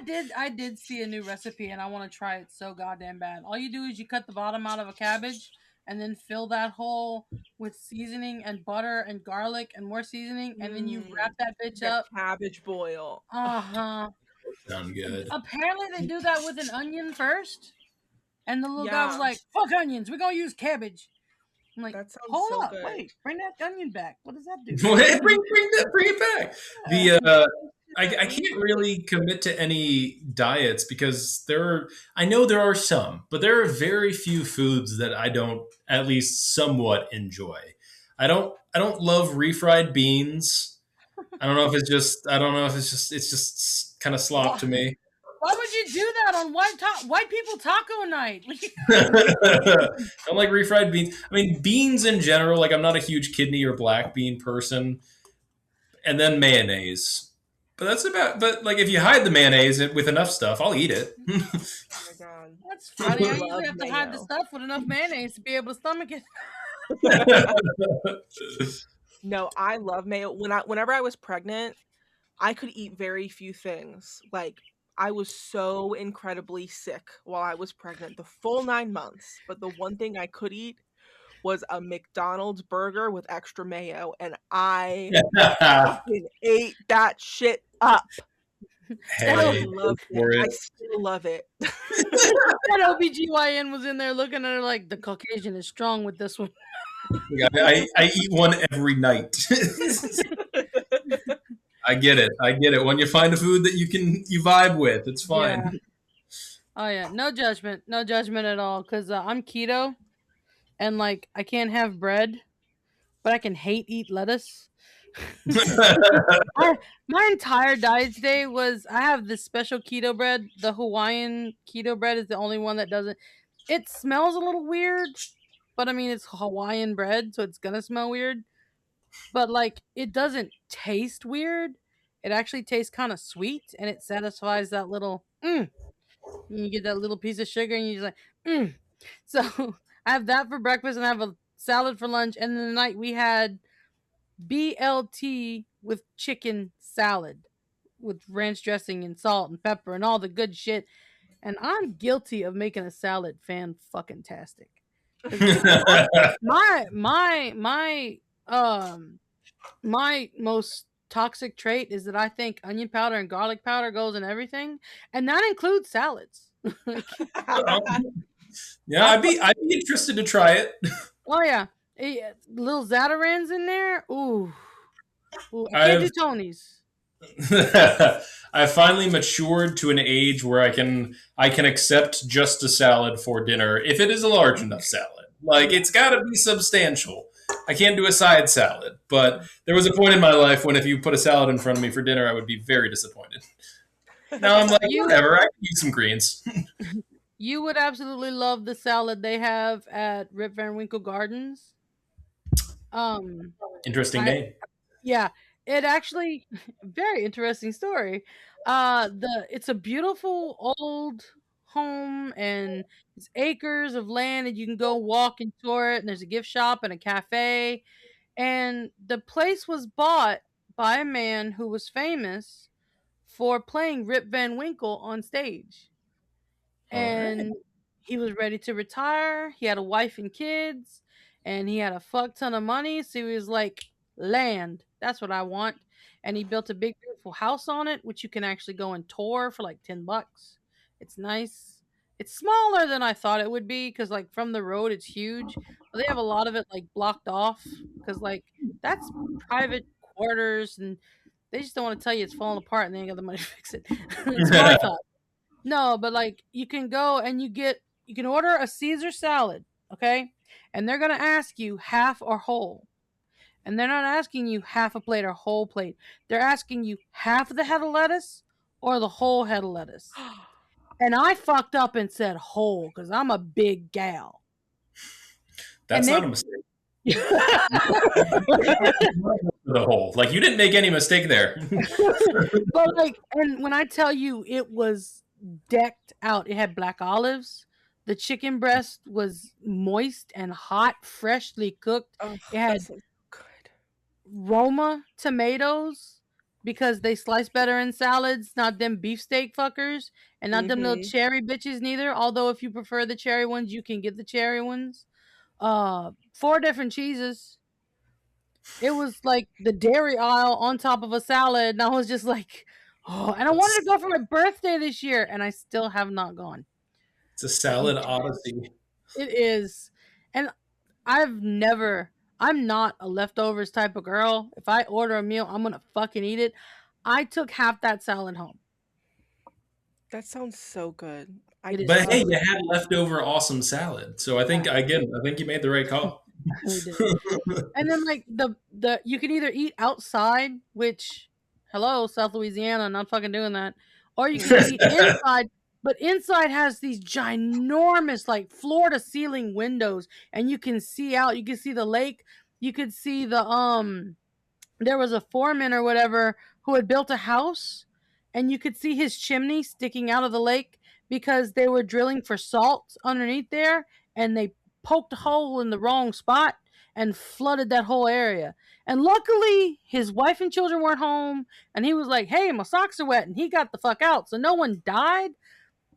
did see a new recipe, and I want to try it so goddamn bad. All you do is you cut the bottom out of a cabbage, and then fill that hole with seasoning and butter and garlic and more seasoning, and then you wrap that bitch up. Cabbage boil. Sound good. Apparently they do that with an onion first, and the little guy was like, "Fuck onions, we're gonna use cabbage." I'm like, that sounds hold so up, good. wait, bring that onion back. What does that do? bring it back. I can't really commit to any diets because I know there are some, but there are very few foods that I don't at least somewhat enjoy. I don't love refried beans. I don't know if it's just kind of slop to me. Why would you do that on white people taco night? Don't like refried beans. I mean, beans in general, like I'm not a huge kidney or black bean person. And then mayonnaise. But that's about, but like if you hide the mayonnaise with enough stuff, I'll eat it. Oh my God. That's funny. I usually have to hide the stuff with enough mayonnaise to be able to stomach it. No, I love mayo. Whenever I was pregnant, I could eat very few things. Like I was so incredibly sick while I was pregnant, the full 9 months. But the one thing I could eat was a McDonald's burger with extra mayo, and I fucking ate that shit up. Hey, I go loved for it. I it. still love it. That OBGYN was in there looking at her like, the Caucasian is strong with this one. Yeah, I eat one every night. I get it. I get it. When you find a food that you vibe with, it's fine. Yeah. Oh yeah, no judgment at all. Cause I'm keto, and like I can't have bread, but I can eat lettuce. My entire diet today was I have this special keto bread. The Hawaiian keto bread is the only one that doesn't. It smells a little weird, but I mean it's Hawaiian bread, so it's gonna smell weird. But like it doesn't taste weird. It actually tastes kind of sweet, and it satisfies that little. You get that little piece of sugar, and you're just like. So I have that for breakfast, and I have a salad for lunch, and then the night we had BLT with chicken salad with ranch dressing and salt and pepper and all the good shit. And I'm guilty of making a salad fan fucking tastic. My most toxic trait is that I think onion powder and garlic powder goes in everything, and that includes salads. Yeah, I'd be interested to try it. Oh yeah, little Zatarans in there. Ooh, I can't do Tony's. I finally matured to an age where I can accept just a salad for dinner if it is a large enough salad. Like it's got to be substantial. I can't do a side salad, but there was a point in my life when if you put a salad in front of me for dinner, I would be very disappointed. Now I'm like, whatever, I can eat some greens. You would absolutely love the salad they have at Rip Van Winkle Gardens. Interesting name. Yeah, it actually very interesting story. It's a beautiful old home, and it's acres of land, and you can go walk and tour it. And there's a gift shop and a cafe, and the place was bought by a man who was famous for playing Rip Van Winkle on stage. And he was ready to retire. He had a wife and kids, and he had a fuck ton of money. So he was like, land, that's what I want. And he built a big, beautiful house on it, which you can actually go and tour for like $10. It's nice. It's smaller than I thought it would be because, like, from the road, it's huge. But they have a lot of it like blocked off because, like, that's private quarters, and they just don't want to tell you it's falling apart and they ain't got the money to fix it. That's what I thought. No, but like you can go and you can order a Caesar salad, okay? And they're gonna ask you half or whole. And they're not asking you half a plate or whole plate. They're asking you half of the head of lettuce or the whole head of lettuce. And I fucked up and said whole because I'm a big gal. That's not a mistake. The whole, like, you didn't make any mistake there. But like, and when I tell you it was decked out, it had black olives. The chicken breast was moist and hot, freshly cooked. Oh, it had good Roma tomatoes because they slice better in salads, not them beefsteak fuckers, and not them little cherry bitches neither. Although if you prefer the cherry ones, you can get the cherry ones. 4 different cheeses. It was like the dairy aisle on top of a salad, and I was just like, oh, and I wanted to go for my birthday this year, and I still have not gone. It's a salad odyssey. It is. And I'm not a leftovers type of girl. If I order a meal, I'm going to fucking eat it. I took half that salad home. That sounds so good. But hey, you had leftover awesome salad. So I think, you made the right call. And then like the you can either eat outside, which hello South Louisiana, not fucking doing that, or you can eat inside. But inside has these ginormous like floor to ceiling windows, and you can see out. You can see the lake. You could see the there was a foreman or whatever who had built a house, and you could see his chimney sticking out of the lake because they were drilling for salt underneath there, and they poked a hole in the wrong spot and flooded that whole area. And luckily, his wife and children weren't home, and he was like, hey, my socks are wet, and he got the fuck out. So no one died,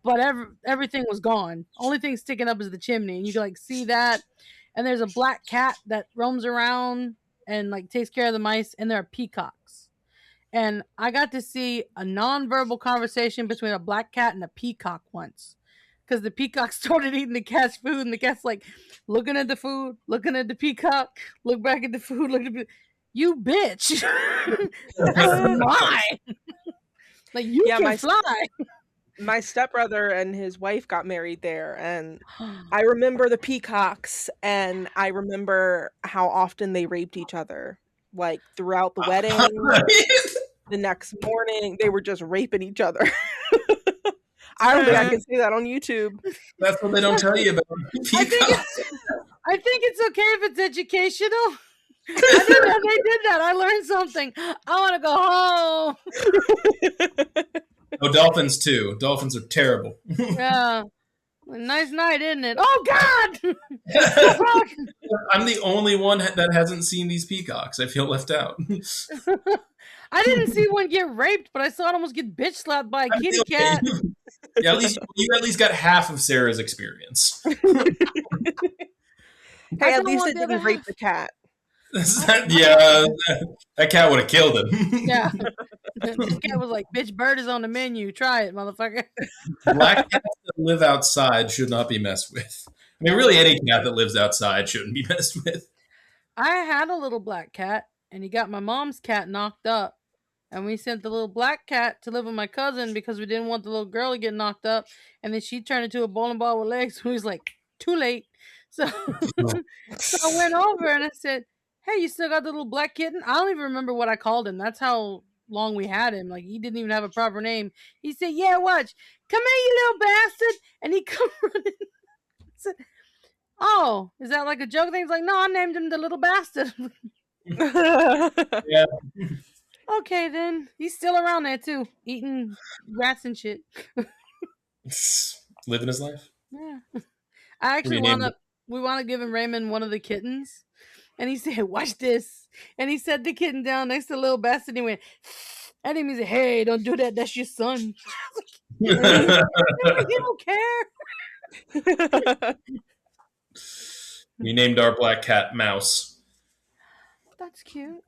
but everything was gone. Only thing sticking up is the chimney, and you can like see that. and there's a black cat that roams around and like takes care of the mice, and there are peacocks. And I got to see a nonverbal conversation between a black cat and a peacock once. Because the peacock started eating the cat's food, and the cat's like looking at the food, looking at the peacock, look back at the food, look at the you bitch. That's mine. Like you can fly. My stepbrother and his wife got married there, and I remember the peacocks, and I remember how often they raped each other. Like throughout the wedding, the next morning, they were just raping each other. I don't think I can say that on YouTube. That's what they don't tell you about peacocks. I think it's okay if it's educational. I didn't know they did that. I learned something. I want to go home. Oh, dolphins too. Dolphins are terrible. Yeah. Nice night, isn't it? Oh, God! I'm the only one that hasn't seen these peacocks. I feel left out. I didn't see one get raped, but I saw it almost get bitch slapped by a kitty cat. Yeah, at least you at least got half of Sarah's experience. Hey, at least it didn't rape the cat. Yeah, that cat would have killed him. Yeah. The cat was like, bitch, bird is on the menu. Try it, motherfucker. Black cats that live outside should not be messed with. I mean, really, any cat that lives outside shouldn't be messed with. I had a little black cat, and he got my mom's cat knocked up. And we sent the little black cat to live with my cousin because we didn't want the little girl to get knocked up. And then she turned into a bowling ball with legs. So he was like, too late. So I went over and I said, hey, you still got the little black kitten? I don't even remember what I called him. That's how long we had him. Like, he didn't even have a proper name. He said, yeah, watch. Come here, you little bastard. And he come running. I said, oh, is that like a joke thing? He's like, no, I named him the little bastard. Yeah. Okay, then. He's still around there, too. Eating rats and shit. Living his life. Yeah. I actually we want to give him Raymond one of the kittens. And he said, watch this. And he set the kitten down next to the little bastard. And he went, and he said, hey, don't do that. That's your son. He don't care. We named our black cat Mouse. That's cute.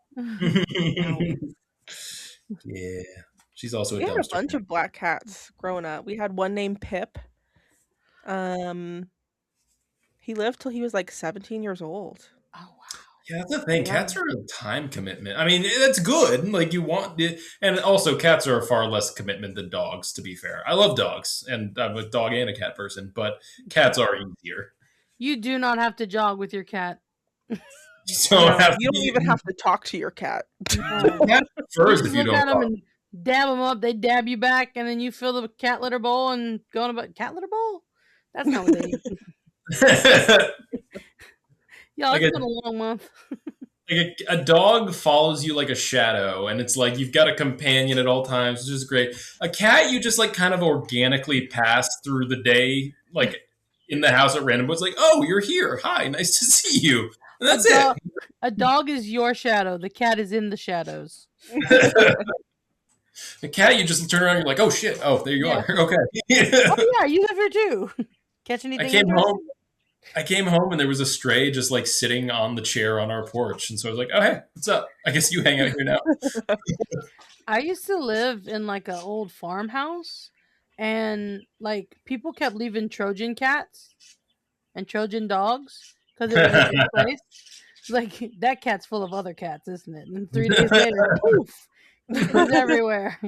Yeah. She's also a dumpster. We had a bunch of black cats growing up. We had one named Pip. He lived till he was like 17 years old. Oh, wow. Yeah, that's the thing. Yeah. Cats are a time commitment. I mean, that's good. Like, you want it. And also, cats are a far less commitment than dogs, to be fair. I love dogs, and I'm a dog and a cat person, but cats are easier. You do not have to jog with your cat. You don't even have to talk to your cat. First, if you don't look at them and dab them up, they dab you back, and then you fill the cat litter bowl and go on about cat litter bowl? That's not what they eat. Y'all, it's been a long month. Like a dog follows you like a shadow, and it's like you've got a companion at all times, which is great. A cat, you just like kind of organically pass through the day, like in the house at random. It's like, oh, you're here. Hi, nice to see you. And that's it. A dog is your shadow. The cat is in the shadows. The cat, you just turn around and you're like, oh shit. Oh, there you are. Okay. Oh yeah, you live here too. Catch anything? I came home and there was a stray just like sitting on the chair on our porch. And so I was like, oh, hey, what's up? I guess you hang out here now. I used to live in like an old farmhouse, and like people kept leaving Trojan cats and Trojan dogs because it was a good place. Like, that cat's full of other cats, isn't it? And 3 days later, poof, it was everywhere.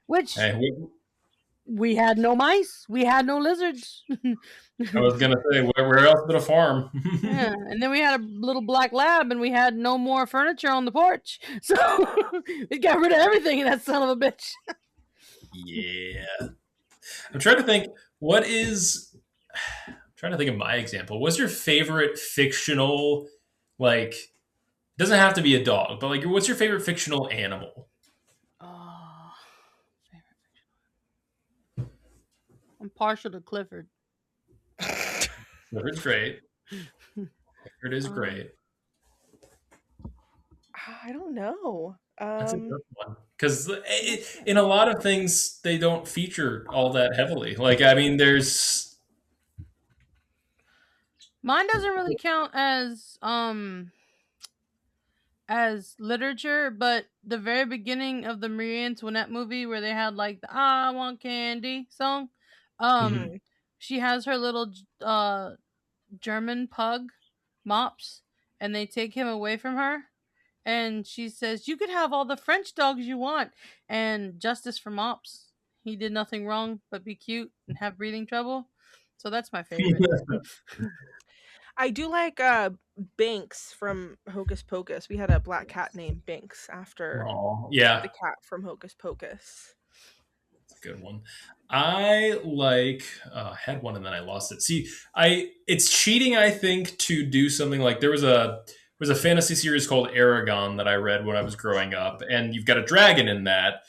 Which... we had no mice. We had no lizards. I was going to say, where else but a farm? Yeah, and then we had a little black lab, and we had no more furniture on the porch. So we got rid of everything in that son of a bitch. Yeah. I'm trying to think, I'm trying to think of my example. What's your favorite fictional, like, it doesn't have to be a dog, but like, what's your favorite fictional animal? I'm partial to Clifford. Clifford's great. Clifford is great. I don't know. That's a good one. Because in a lot of things, they don't feature all that heavily. Like, I mean, there's... Mine doesn't really count as literature, but the very beginning of the Marie Antoinette movie where they had like the "I Want Candy" song, um, Mhm. she has her little German pug, Mops, and they take him away from her, and she says, "You could have all the French dogs you want," and justice for Mops. He did nothing wrong but be cute and have breathing trouble. So that's my favorite. I do like Binks from Hocus Pocus. We had a black cat named Binks after Oh, the yeah, cat from Hocus Pocus. it's a good one. I like had one and then I lost it. See, it's cheating, I think, to do something like there was a fantasy series called Aragon that I read when I was growing up, and you've got a dragon in that,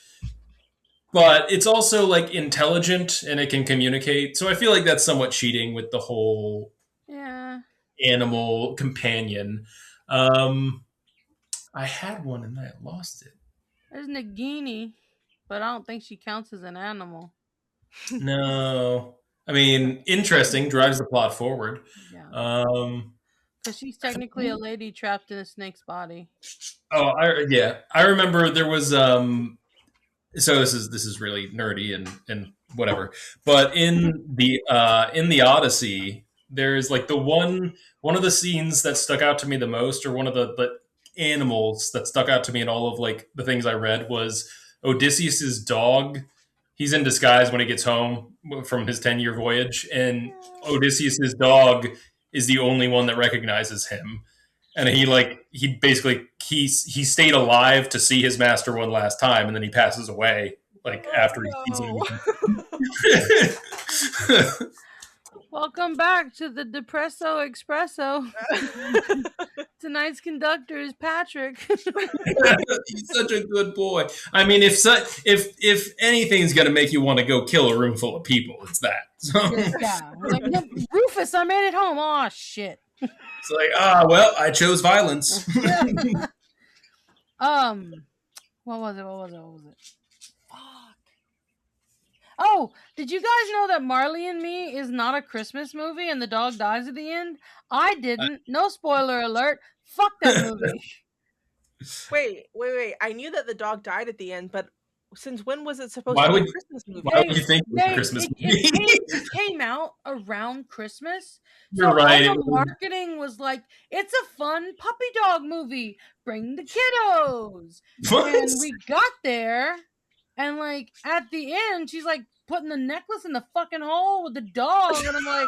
but it's also like intelligent and it can communicate. So I feel like that's somewhat cheating with the whole Yeah. animal companion. Um, I had one and then I lost it. There's Nagini, but I don't think she counts as an animal. No, I mean, interesting, drives the plot forward. Yeah. Um, Because she's technically a lady trapped in a snake's body. oh, I remember there was so this is really nerdy and whatever, but in the Odyssey, there's like one of the scenes that stuck out to me the most, or one of the animals that stuck out to me in all of like the things I read, was Odysseus's dog. He's in disguise when he gets home from his 10-year voyage, and Odysseus's dog is the only one that recognizes him. And he basically he stayed alive to see his master one last time, and then he passes away like after he sees him again. Welcome back to the Depresso Espresso. Tonight's conductor is Patrick. He's such a good boy. I mean, if anything's gonna make you want to go kill a room full of people, it's that. So Yeah. Like, "No, Rufus, I made it home." Oh, shit. it's like, well, I chose violence. What was it? Fuck. Oh, did you guys know that Marley and Me is not a Christmas movie and the dog dies at the end? I didn't. No spoiler alert. Fuck that movie. Wait. I knew that the dog died at the end, but since when was it supposed Why to be would- a Christmas movie? Why would you think it was a Christmas movie? It came out around Christmas. You're right. All the marketing was like, it's a fun puppy dog movie. Bring the kiddos. What? And we got there, and like at the end, she's like putting the necklace in the fucking hole with the dog, and I'm like,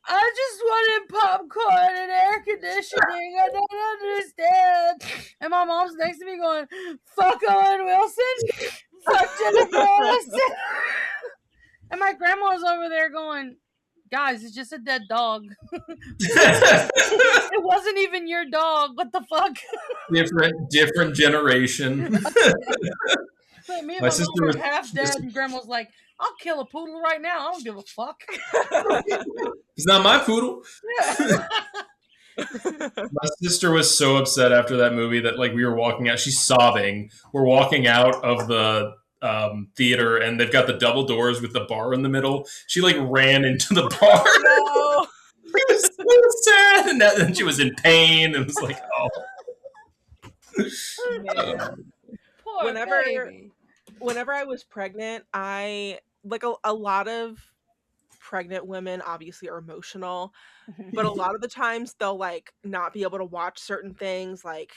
I just wanted popcorn and air conditioning. I don't understand. And my mom's next to me going, "Fuck Owen Wilson, fuck Jennifer Aniston." And my grandma's over there going, "Guys, it's just a dead dog. It wasn't even your dog. What the fuck?" different generation. Like, me and My my sister mom were was- half dead, and grandma's like, "I'll kill a poodle right now. I don't give a fuck." It's not my poodle. My sister was so upset after that movie that like we were walking out. She's sobbing. We're walking out of the theater, and they've got the double doors with the bar in the middle. She like ran into the bar. No. It was so sad, and then she was in pain. And it was like, oh. Poor Whenever- baby. Whenever I was pregnant, I like a lot of pregnant women obviously are emotional, but a lot of the times they'll like not be able to watch certain things, like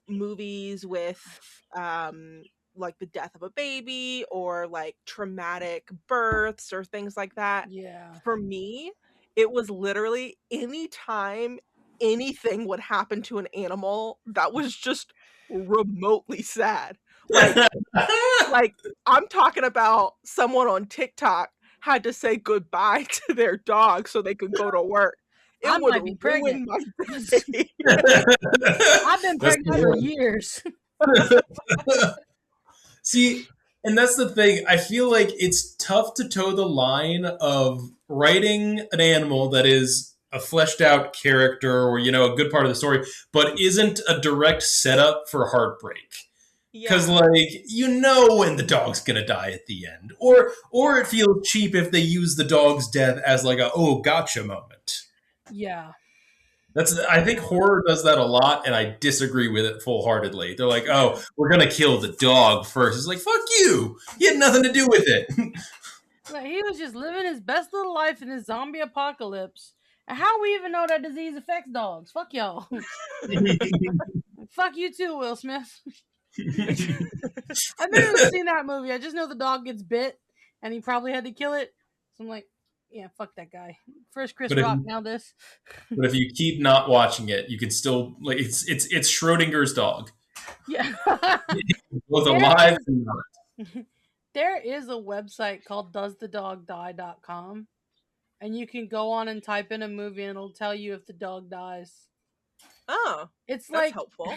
movies with like the death of a baby or like traumatic births or things like that. Yeah. For me, it was literally any time anything would happen to an animal that was just remotely sad. Like I'm talking about someone on TikTok had to say goodbye to their dog so they could go to work. It I would might be ruin pregnant. my day. I've been That's pregnant for years. See, and that's the thing. I feel like it's tough to toe the line of writing an animal that is a fleshed out character or, a good part of the story, but isn't a direct setup for heartbreak. Because, Yeah. like, when the dog's going to die at the end. Or it feels cheap if they use the dog's death as, like, a, oh, gotcha moment. Yeah. I think horror does that a lot, and I disagree with it full-heartedly. They're like, "Oh, we're gonna kill the dog first." It's like, "Fuck you! You had nothing to do with it." Like, he was just living his best little life in this zombie apocalypse. And how we even know that disease affects dogs? Fuck y'all. Fuck you too, Will Smith. I've never even seen that movie. I just know the dog gets bit, and he probably had to kill it. So I'm like, yeah, fuck that guy. First Chris But if Rock, you, now this. but if you keep not watching it, you can still like it's Schrodinger's dog, Yeah. both alive and not. There is a website called doesthedogdie.com, and you can go on and type in a movie and it'll tell you if the dog dies. Oh, It's that's like helpful.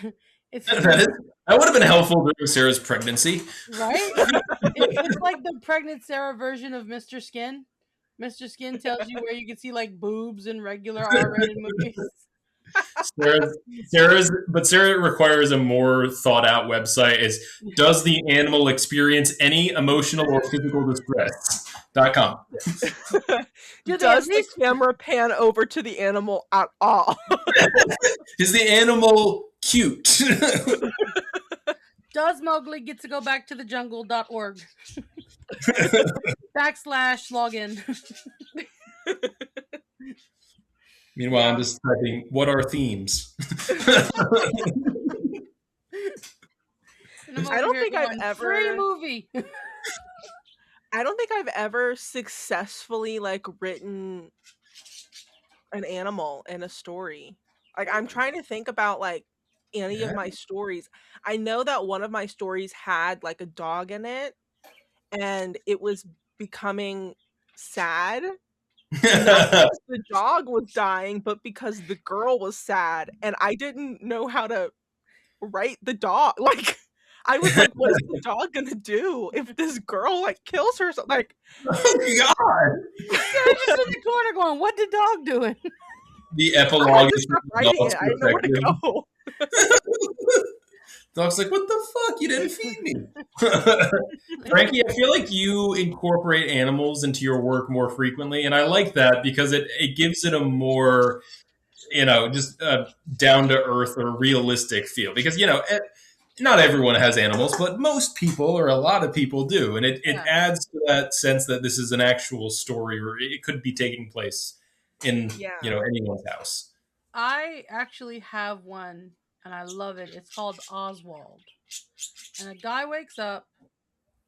it's That would have been helpful during Sarah's pregnancy. right. It's like the pregnant Sarah version of Mr. Skin. Mr. Skin tells you where you can see like boobs in regular R-rated movies. Sarah requires a more thought out website. Is does the animal experience any emotional or physical distress.com. Does the camera pan over to the animal at all? Is the animal cute? Does Mowgli get to go back to the jungle.org? /login. Meanwhile, I'm just typing, what are themes? I don't think I've ever free movie. I don't think I've ever successfully like written an animal in a story. Like I'm trying to think about like any of my stories. I know that one of my stories had like a dog in it, and it was becoming sad. Not because the dog was dying, but because the girl was sad, and I didn't know how to write the dog. Like I was like, what is the dog gonna do if this girl like kills herself? Like, oh God! Sarah's just in the corner going, "What the dog doing?" The epilogue is writing it. I didn't know where to go. Dog's like, what the fuck? You didn't feed me. Frankie, I feel like you incorporate animals into your work more frequently, and I like that because it gives it a more, just down to earth or realistic feel. Because not everyone has animals, but most people or a lot of people do, and it adds to that sense that this is an actual story, or it could be taking place in anyone's house. I actually have one, and I love it. It's called Oswald. And a guy wakes up,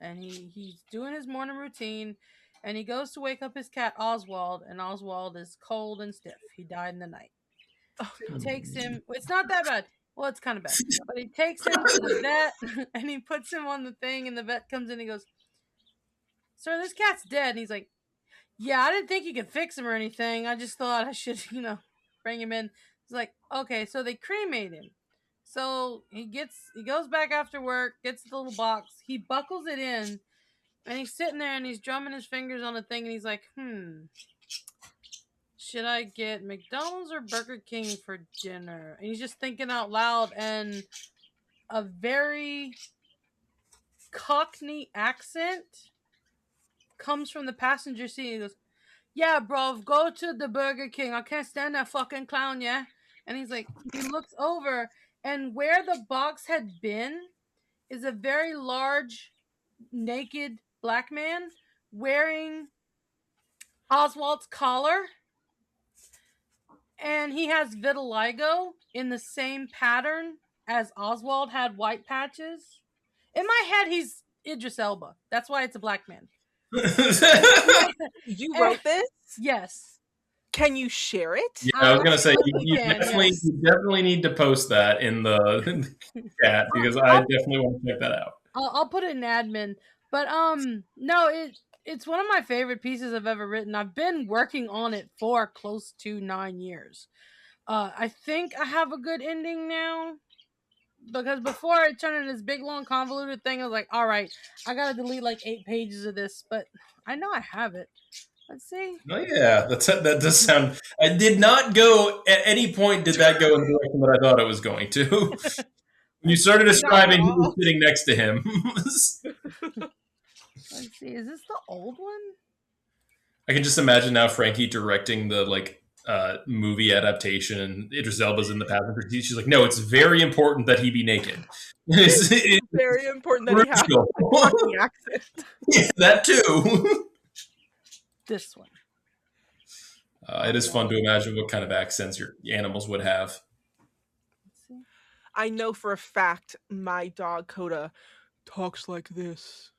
and he's doing his morning routine, and he goes to wake up his cat Oswald, and Oswald is cold and stiff. He died in the night. So he takes him. It's not that bad. Well, it's kind of bad. But he takes him to the vet, and he puts him on the thing, and the vet comes in and he goes, "Sir, this cat's dead." And he's like, "Yeah, I didn't think you could fix him or anything. I just thought I should, bring him in." He's like, "Okay," so they cremate him. So he goes back after work, gets the little box, he buckles it in, and he's sitting there and he's drumming his fingers on the thing, and he's like, should I get McDonald's or Burger King for dinner? And he's just thinking out loud, and a very Cockney accent comes from the passenger seat. He goes, "Yeah, bro, go to the Burger King. I can't stand that fucking clown, yeah." And he's like, he looks over, and where the box had been is a very large, naked black man wearing Oswald's collar. And he has vitiligo in the same pattern as Oswald had white patches. In my head, he's Idris Elba. That's why it's a black man. You wrote this? Yes. Can you share it? Yeah, I was gonna say you definitely need to post that in the chat because I definitely want to check that out. I'll put it in admin. But no, it's one of my favorite pieces I've ever written. I've been working on it for close to 9 years. I think I have a good ending now. Because before I turned into this big, long, convoluted thing, I was like, all right, I gotta delete like 8 pages of this. But I know I have it. Let's see. Oh yeah, that does sound. I did not go at any point. Did that go in the direction that I thought it was going to? When you started describing who was sitting next to him. Let's see. Is this the old one? I can just imagine now Frankie directing the movie adaptation. Idris Elba's in the passenger seat. She's like, no, it's very important that he be naked. It's very important that he has crucial. a fucking accent. Yeah, that too. This one. It is fun to imagine what kind of accents your animals would have. Let's see. I know for a fact my dog Coda talks like this.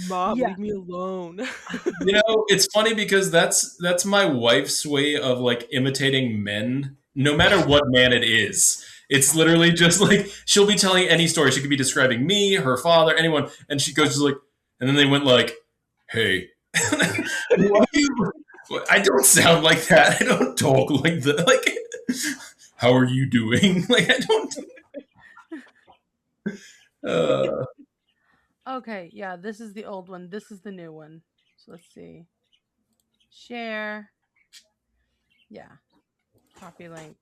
Mom, Yeah. leave me alone. You know, it's funny because that's my wife's way of like imitating men, no matter what man it is. It's literally just like she'll be telling any story. She could be describing me, her father, anyone, and she goes just like, and then they went like, "Hey, why you, I don't sound like that. I don't talk like that. Like, how are you doing? Like, I don't." Okay, yeah, this is the old one. This is the new one. So let's see. Share. Yeah. Copy link.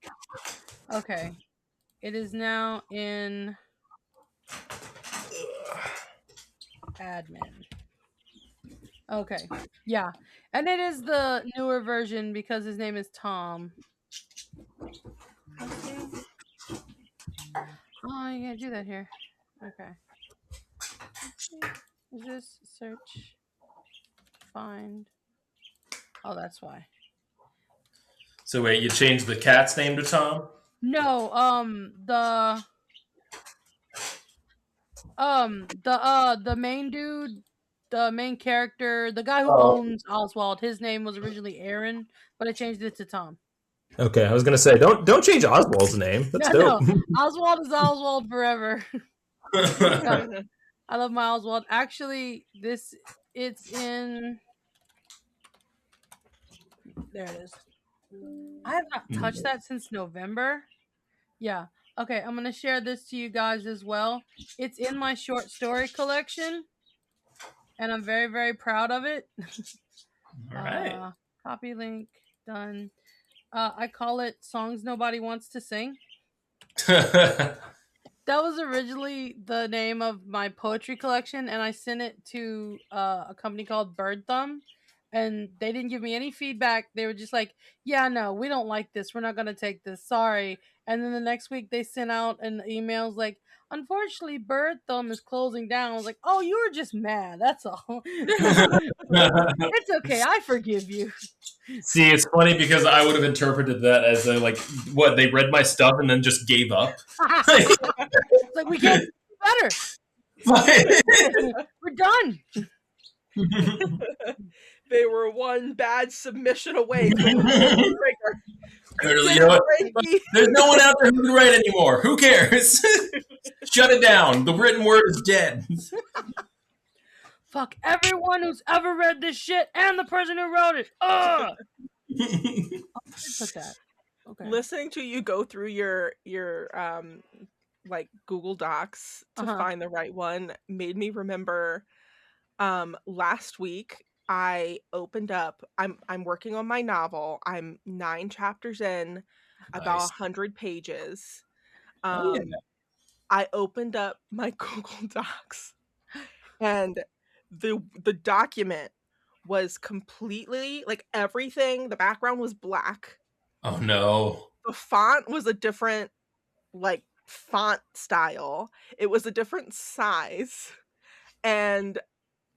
Okay. It is now in admin. Okay. Yeah. And it is the newer version because his name is Tom. Let's see. Oh, you can't do that here. Okay. Let's see. Is this search? Find. Oh, that's why. So wait, you changed the cat's name to Tom? No, the main dude, the main character, the guy who owns Oswald, his name was originally Aaron, but I changed it to Tom. Okay, I was gonna say don't change Oswald's name. That's dope. No, Oswald is Oswald forever. I love my Oswald. Actually, it's in. There it is. I have not touched that since November. Yeah. Okay, I'm gonna share this to you guys as well. It's in my short story collection, and I'm very, very proud of it. All right. Copy link done. I call it "Songs Nobody Wants to Sing." That was originally the name of my poetry collection, and I sent it to a company called Bird Thumb, and they didn't give me any feedback. They were just like, "Yeah, no, we don't like this. We're not gonna take this. Sorry." And then the next week they sent out an email like, "Unfortunately, Bird Thumb is closing down." I was like, "Oh, you were just mad. That's all. It's okay. I forgive you." See, it's funny because I would have interpreted that as a, like, what, they read my stuff and then just gave up? It's like, we can't do better. We're done. They were one bad submission away from the trigger. You know what? There's no one out there who can write anymore. Who cares? Shut it down. The written word is dead. Fuck everyone who's ever read this shit and the person who wrote it. Ugh. Put that. Okay. Listening to you go through your like Google Docs to find the right one made me remember last week I opened up I'm working on my novel. I'm 9 chapters in, about 100 pages. I opened up my Google Docs and the document was completely, like, everything, the background was black. Oh no. The font was a different, like, font style. It was a different size. And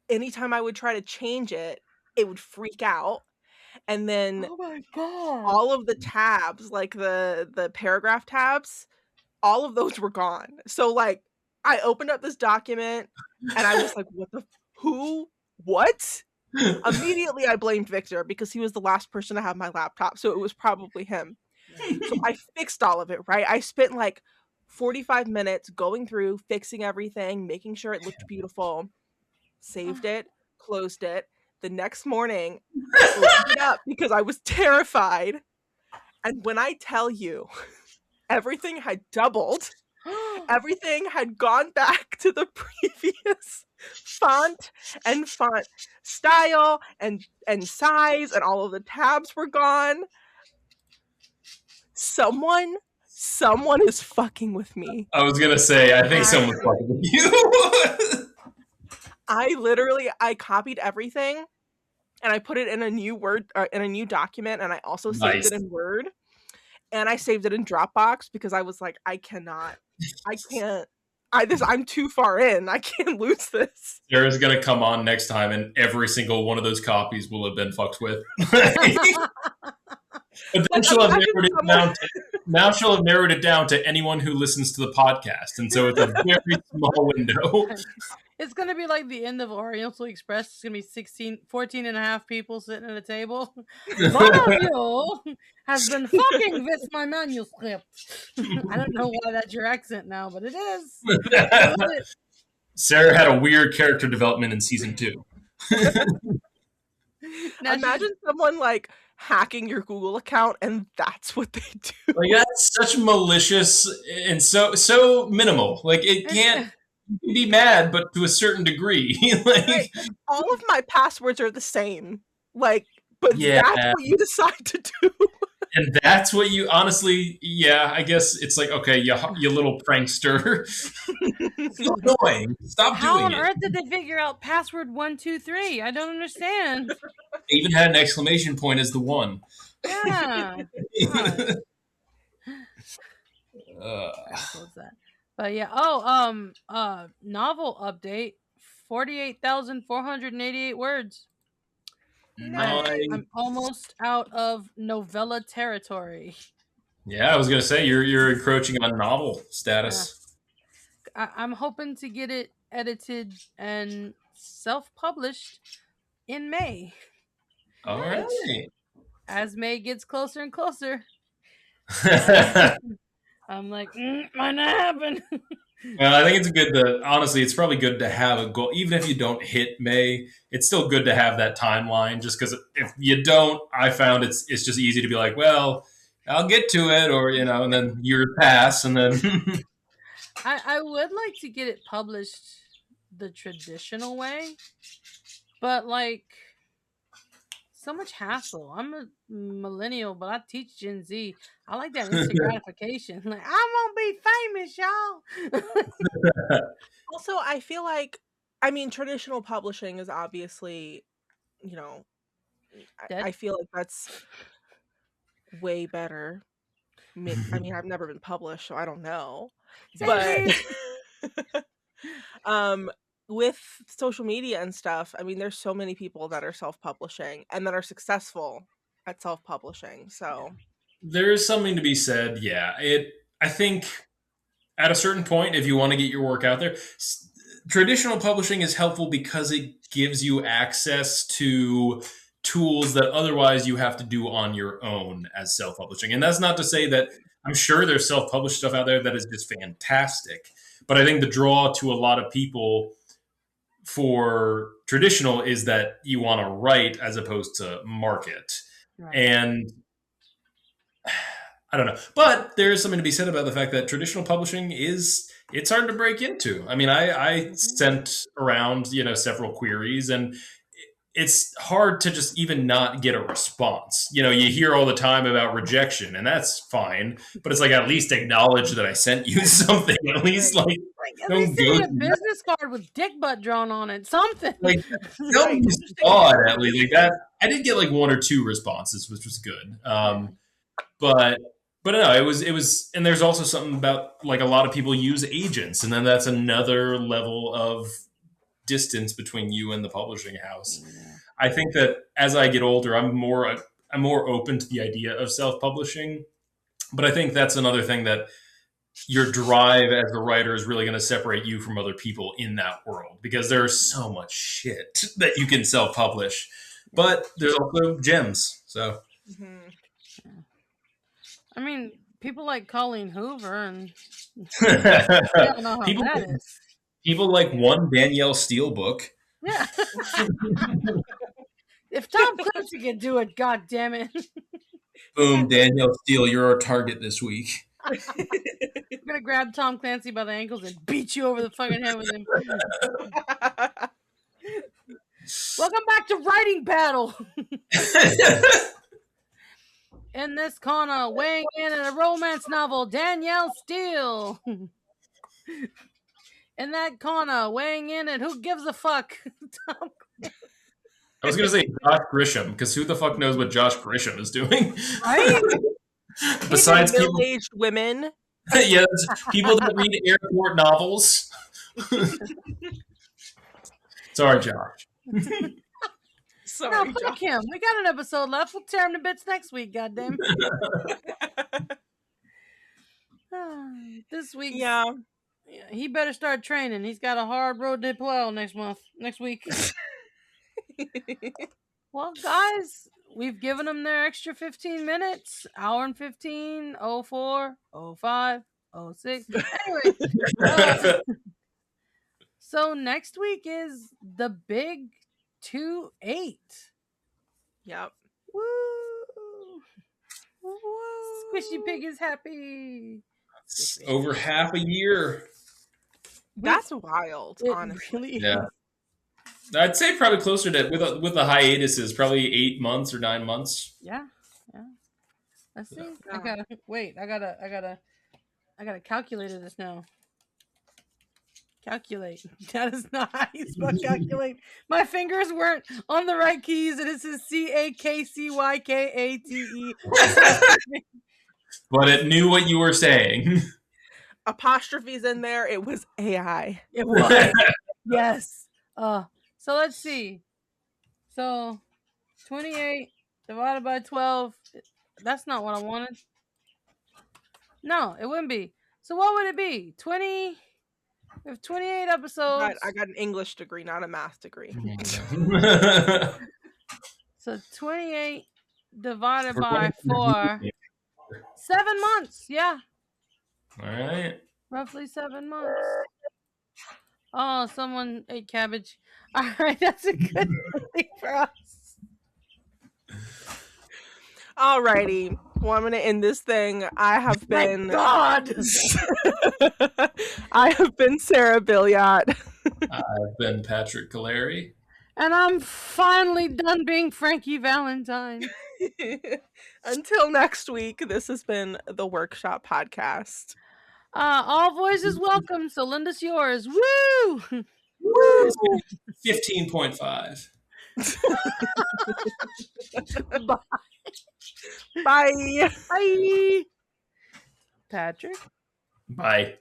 anytime I would try to change it, it would freak out. And then Oh my god. all of the tabs, like the paragraph tabs, all of those were gone. So, like, I opened up this document and I was like, what the who? What? Immediately I blamed Victor because he was the last person to have my laptop, so it was probably him. So I fixed all of it, right? I spent like 45 minutes going through, fixing everything, making sure it looked beautiful, saved it, closed it. The next morning, I opened it up because I was terrified. And when I tell you, everything had doubled. Everything had gone back to the previous font and font style and size, and all of the tabs were gone. Someone is fucking with me. I was gonna say, I think someone's fucking with you. I copied everything and I put it in a new document, and I also saved Nice. it in Word, and I saved it in Dropbox because I was like, I can't. I'm too far in. I can't lose this. Sarah's gonna come on next time, and every single one of those copies will have been fucked with. But then she'll have narrowed it down. Now she'll have narrowed it down to anyone who listens to the podcast, and so it's a very small window. It's going to be like the end of Oriental Express. It's going to be 14 and a half people sitting at a table. One of you has been fucking with my manuscript. I don't know why that's your accent now, but it is. I love it. Sarah had a weird character development in season 2. Imagine someone like hacking your Google account, and that's what they do. Like, that's such malicious and so minimal. Like, it can't. You can be mad, but to a certain degree. Like, right. All of my passwords are the same. Like, but that's what you decide to do. And that's what you honestly, I guess it's like, okay, you little prankster. It's so annoying. Stop How doing it. on earth did they figure out password 123? I don't understand. They even had an exclamation point as the 1. Yeah. What's that? But yeah. Novel update. 48,488 words. Nice. I'm almost out of novella territory. Yeah, I was gonna say you're encroaching on novel status. I'm hoping to get it edited and self-published in May. All right. As May gets closer and closer, I'm like, might not happen. Well, I think it's good to, honestly, it's probably good to have a goal. Even if you don't hit May, it's still good to have that timeline, just because if you don't, I found it's just easy to be like, well, I'll get to it, or, and then years pass, and then... I would like to get it published the traditional way, but, like, so much hassle. I'm a millennial, but I teach Gen Z. I like that instant gratification. Like, I'm gonna be famous, y'all. Also, I feel like, traditional publishing is obviously, I feel like that's way better. I've never been published, so I don't know. But with social media and stuff, there's so many people that are self-publishing and that are successful at self-publishing. So there is something to be said. Yeah, I think at a certain point, if you want to get your work out there, traditional publishing is helpful because it gives you access to tools that otherwise you have to do on your own as self-publishing. And that's not to say that I'm sure there's self-published stuff out there that is just fantastic. But I think the draw to a lot of people for traditional is that you want to write as opposed to market. Right. And I don't know. But there is something to be said about the fact that traditional publishing it's hard to break into. I sent around, several queries, and it's hard to just even not get a response. You hear all the time about rejection, and that's fine. But it's like, at least acknowledge that I sent you something. At least don't go a business card with dick butt drawn on it. Something. Like, tell me you saw it at least. Like that. I did get 1 or 2 responses, which was good. But no, it was, and there's also something about a lot of people use agents, and then that's another level of distance between you and the publishing house. Yeah. I think that as I get older, I'm more open to the idea of self-publishing, but I think that's another thing that your drive as a writer is really going to separate you from other people in that world, because there's so much shit that you can self-publish, but there's also gems. So. Mm-hmm. People like Colleen Hoover, and I don't know how that is. People like one Danielle Steele book. Yeah. If Tom Clancy can do it, god damn it. Boom, Danielle Steele, you're our target this week. I'm gonna grab Tom Clancy by the ankles and beat you over the fucking head with him. Welcome back to Writing Battle. In this corner, weighing in a romance novel, Danielle Steele. In that corner, weighing in at Who Gives a Fuck, Tom Clancy. I was going to say Josh Grisham, because who the fuck knows what Josh Grisham is doing? Right? Besides people, middle-aged women. yes, people that read airport novels. Sorry, Josh. Sorry, No, fuck him. We got an episode left. We'll tear him to bits next week, goddamn. This week, Yeah. he better start training. He's got a hard road to plow next week. Well, guys, we've given them their extra 15 minutes. Hour and 15, 04, 05, 06. Anyway, so next week is the big 2-8. Yep. Woo! Woo! Squishy Pig is happy. It's over half a year. That's wild, It honestly. really Yeah. is. I'd say probably closer to with the hiatuses, probably 8 months or 9 months. Yeah. Let's see. Yeah. I gotta calculate this now. Calculate. That is not how you spell calculate. My fingers weren't on the right keys, and it says CAKCYKATE. But it knew what you were saying. Apostrophes in there. It was AI. It was. Yes. So let's see. So 28 divided by 12. That's not what I wanted. No, it wouldn't be. So what would it be? 20. We have 28 episodes. I got an English degree, not a math degree. So 28 divided by 4. 7 months. Yeah. All right. Roughly 7 months. Oh, someone ate cabbage. All right, that's a good thing for us. Alrighty. Well, I'm gonna end this thing. I have been God. I have been Sarah Billiot. I've been Patrick Caleri. And I'm finally done being Frankie Valentine. Until next week, this has been the Workshop Podcast. All voices welcome, so lend us yours. Woo! Woo! 15.5. Bye. Bye. Patrick? Bye.